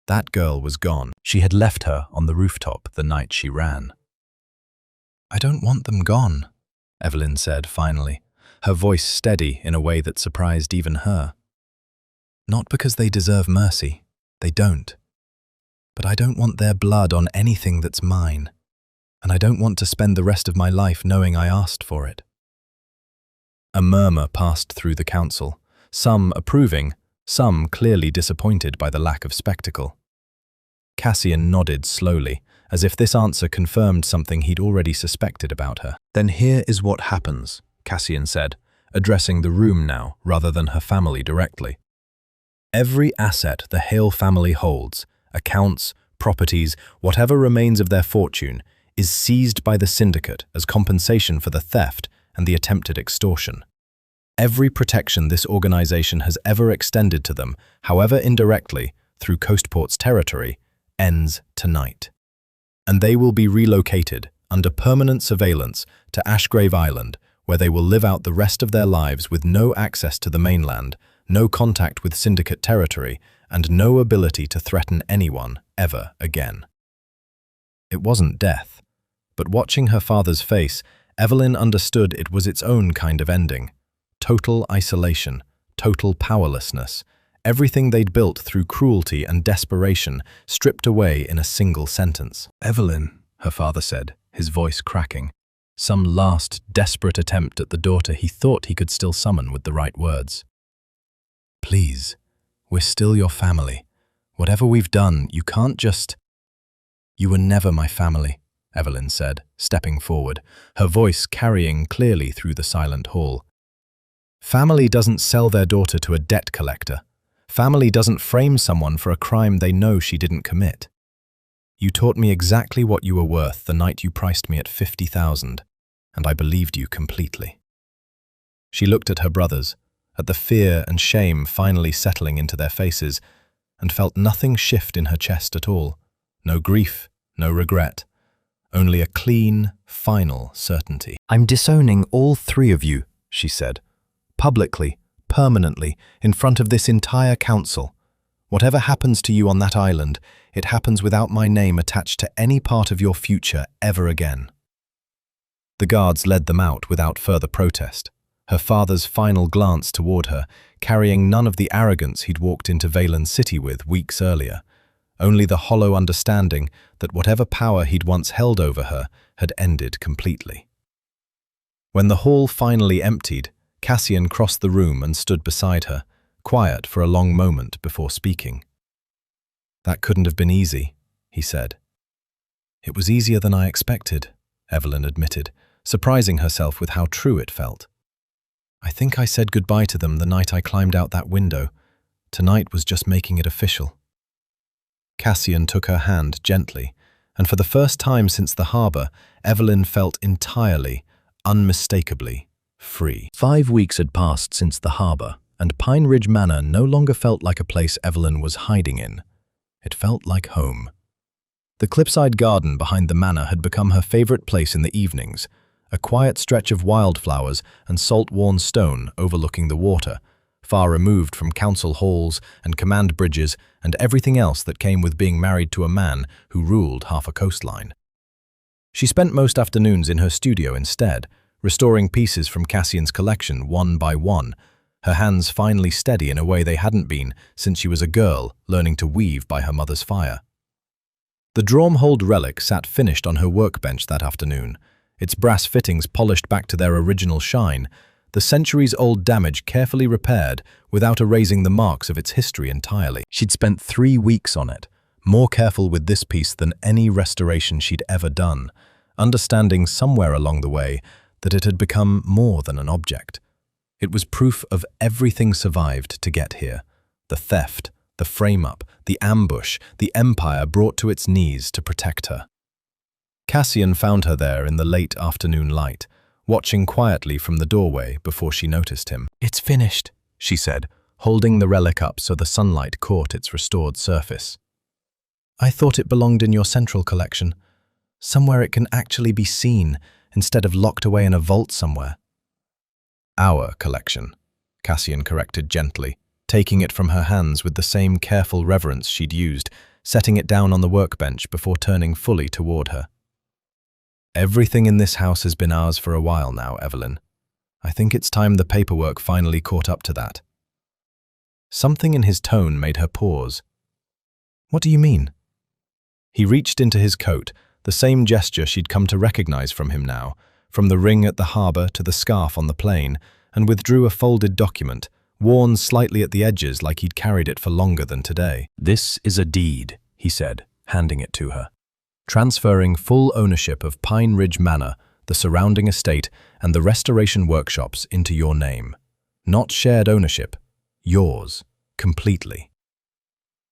That girl was gone. She had left her on the rooftop the night she ran. "I don't want them gone," Evelyn said finally, her voice steady in a way that surprised even her. "Not because they deserve mercy. They don't. But I don't want their blood on anything that's mine. And I don't want to spend the rest of my life knowing I asked for it." A murmur passed through the council, some approving, some clearly disappointed by the lack of spectacle. Cassian nodded slowly, as if this answer confirmed something he'd already suspected about her. "Then here is what happens," Cassian said, addressing the room now rather than her family directly. "Every asset the Hale family holds, accounts, properties, whatever remains of their fortune, is seized by the syndicate as compensation for the theft and the attempted extortion. Every protection this organization has ever extended to them, however indirectly, through Coastport's territory, ends tonight. And they will be relocated, under permanent surveillance, to Ashgrave Island, where they will live out the rest of their lives with no access to the mainland, no contact with syndicate territory, and no ability to threaten anyone ever again." It wasn't death, but watching her father's face, Evelyn understood it was its own kind of ending. Total isolation, total powerlessness, everything they'd built through cruelty and desperation stripped away in a single sentence. "Evelyn," her father said, his voice cracking, some last desperate attempt at the daughter he thought he could still summon with the right words. "Please, we're still your family. Whatever we've done, you can't just..." You were never my family, Evelyn said, stepping forward, her voice carrying clearly through the silent hall. Family doesn't sell their daughter to a debt collector. Family doesn't frame someone for a crime they know she didn't commit. You taught me exactly what you were worth the night you priced me at 50,000, and I believed you completely. She looked at her brothers, at the fear and shame finally settling into their faces, and felt nothing shift in her chest at all. No grief, no regret, only a clean, final certainty. I'm disowning all three of you, she said, publicly, permanently, in front of this entire council. Whatever happens to you on that island, it happens without my name attached to any part of your future ever again. The guards led them out without further protest, her father's final glance toward her, carrying none of the arrogance he'd walked into Valen City with weeks earlier, only the hollow understanding that whatever power he'd once held over her had ended completely. When the hall finally emptied, Cassian crossed the room and stood beside her, quiet for a long moment before speaking. That couldn't have been easy, he said. It was easier than I expected, Evelyn admitted, surprising herself with how true it felt. I think I said goodbye to them the night I climbed out that window. Tonight was just making it official. Cassian took her hand gently, and for the first time since the harbour, Evelyn felt entirely, unmistakably free. 5 weeks had passed since the harbour, and Pine Ridge Manor no longer felt like a place Evelyn was hiding in. It felt like home. The cliffside garden behind the manor had become her favourite place in the evenings, a quiet stretch of wildflowers and salt-worn stone overlooking the water, far removed from council halls and command bridges and everything else that came with being married to a man who ruled half a coastline. She spent most afternoons in her studio instead, restoring pieces from Cassian's collection one by one, her hands finally steady in a way they hadn't been since she was a girl learning to weave by her mother's fire. The Draumhold relic sat finished on her workbench that afternoon, its brass fittings polished back to their original shine, the centuries-old damage carefully repaired without erasing the marks of its history entirely. She'd spent 3 weeks on it, more careful with this piece than any restoration she'd ever done, understanding somewhere along the way that it had become more than an object. It was proof of everything survived to get here. The theft, the frame-up, the ambush, the empire brought to its knees to protect her. Cassian found her there in the late afternoon light, watching quietly from the doorway before she noticed him. It's finished, she said, holding the relic up so the sunlight caught its restored surface. I thought it belonged in your central collection, somewhere it can actually be seen instead of locked away in a vault somewhere. Our collection, Cassian corrected gently, taking it from her hands with the same careful reverence she'd used, setting it down on the workbench before turning fully toward her. Everything in this house has been ours for a while now, Evelyn. I think it's time the paperwork finally caught up to that. Something in his tone made her pause. What do you mean? He reached into his coat, the same gesture she'd come to recognize from him now, from the ring at the harbour to the scarf on the plane, and withdrew a folded document, worn slightly at the edges like he'd carried it for longer than today. This is a deed, he said, handing it to her, transferring full ownership of Pine Ridge Manor, the surrounding estate, and the restoration workshops into your name. Not shared ownership, yours, completely.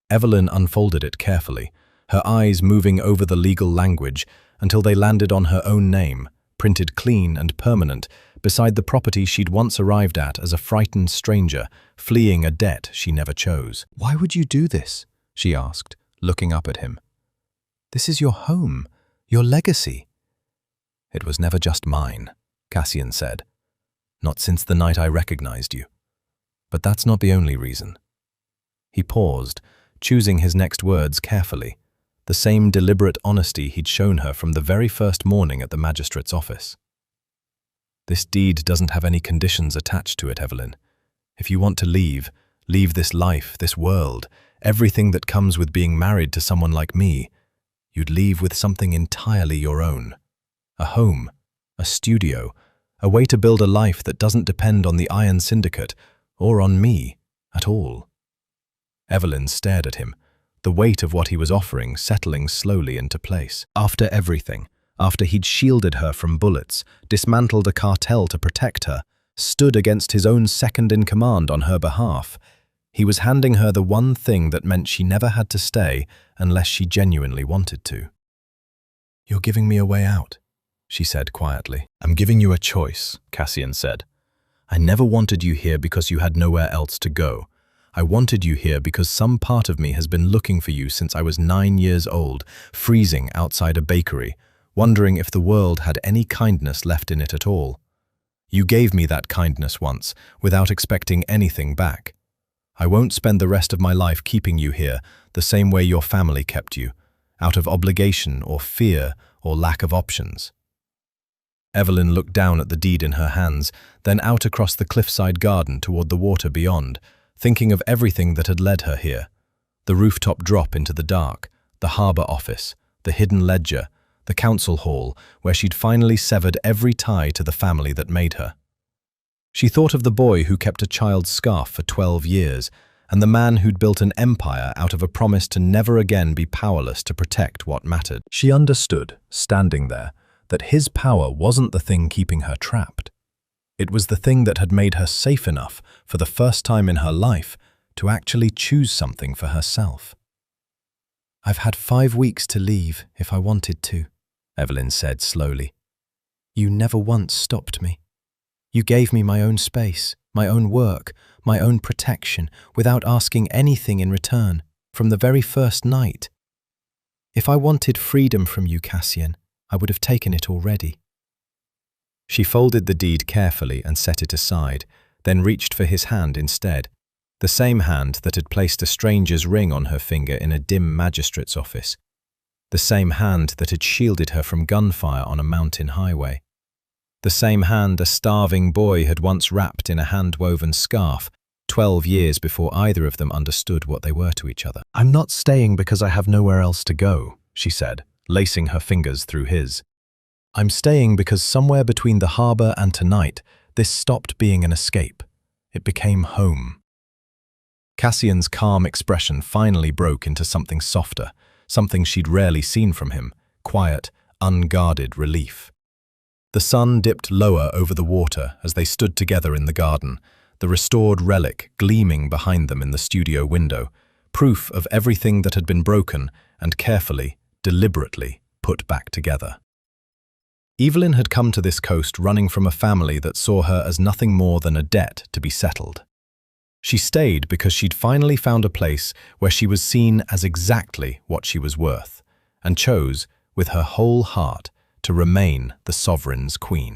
Evelyn unfolded it carefully, her eyes moving over the legal language until they landed on her own name, printed clean and permanent, beside the property she'd once arrived at as a frightened stranger, fleeing a debt she never chose. Why would you do this? She asked, looking up at him. This is your home, your legacy. It was never just mine, Cassian said. Not since the night I recognized you. But that's not the only reason. He paused, choosing his next words carefully, the same deliberate honesty he'd shown her from the very first morning at the magistrate's office. This deed doesn't have any conditions attached to it, Evelyn. If you want to leave this life, this world, everything that comes with being married to someone like me, you'd leave with something entirely your own. A home, a studio, a way to build a life that doesn't depend on the Iron Syndicate or on me at all. Evelyn stared at him, the weight of what he was offering settling slowly into place. After everything, after he'd shielded her from bullets, dismantled a cartel to protect her, stood against his own second-in-command on her behalf, he was handing her the one thing that meant she never had to stay unless she genuinely wanted to. "You're giving me a way out," she said quietly. "I'm giving you a choice," Cassian said. "I never wanted you here because you had nowhere else to go. I wanted you here because some part of me has been looking for you since I was 9 years old, freezing outside a bakery, wondering if the world had any kindness left in it at all. You gave me that kindness once, without expecting anything back. I won't spend the rest of my life keeping you here the same way your family kept you, out of obligation or fear or lack of options." Evelyn looked down at the deed in her hands, then out across the cliffside garden toward the water beyond, thinking of everything that had led her here. The rooftop drop into the dark, the harbour office, the hidden ledger, the council hall, where she'd finally severed every tie to the family that made her. She thought of the boy who kept a child's scarf for 12 years, and the man who'd built an empire out of a promise to never again be powerless to protect what mattered. She understood, standing there, that his power wasn't the thing keeping her trapped. It was the thing that had made her safe enough, for the first time in her life, to actually choose something for herself. "I've had 5 weeks to leave if I wanted to," Evelyn said slowly. "You never once stopped me. You gave me my own space, my own work, my own protection, without asking anything in return, from the very first night. If I wanted freedom from you, Cassian, I would have taken it already." She folded the deed carefully and set it aside, then reached for his hand instead, the same hand that had placed a stranger's ring on her finger in a dim magistrate's office, the same hand that had shielded her from gunfire on a mountain highway, the same hand a starving boy had once wrapped in a hand-woven scarf 12 years before either of them understood what they were to each other. "I'm not staying because I have nowhere else to go," she said, lacing her fingers through his. "I'm staying because somewhere between the harbour and tonight, this stopped being an escape. It became home." Cassian's calm expression finally broke into something softer, something she'd rarely seen from him, quiet, unguarded relief. The sun dipped lower over the water as they stood together in the garden, the restored relic gleaming behind them in the studio window, proof of everything that had been broken and carefully, deliberately put back together. Evelyn had come to this coast running from a family that saw her as nothing more than a debt to be settled. She stayed because she'd finally found a place where she was seen as exactly what she was worth, and chose, with her whole heart, to remain the sovereign's queen.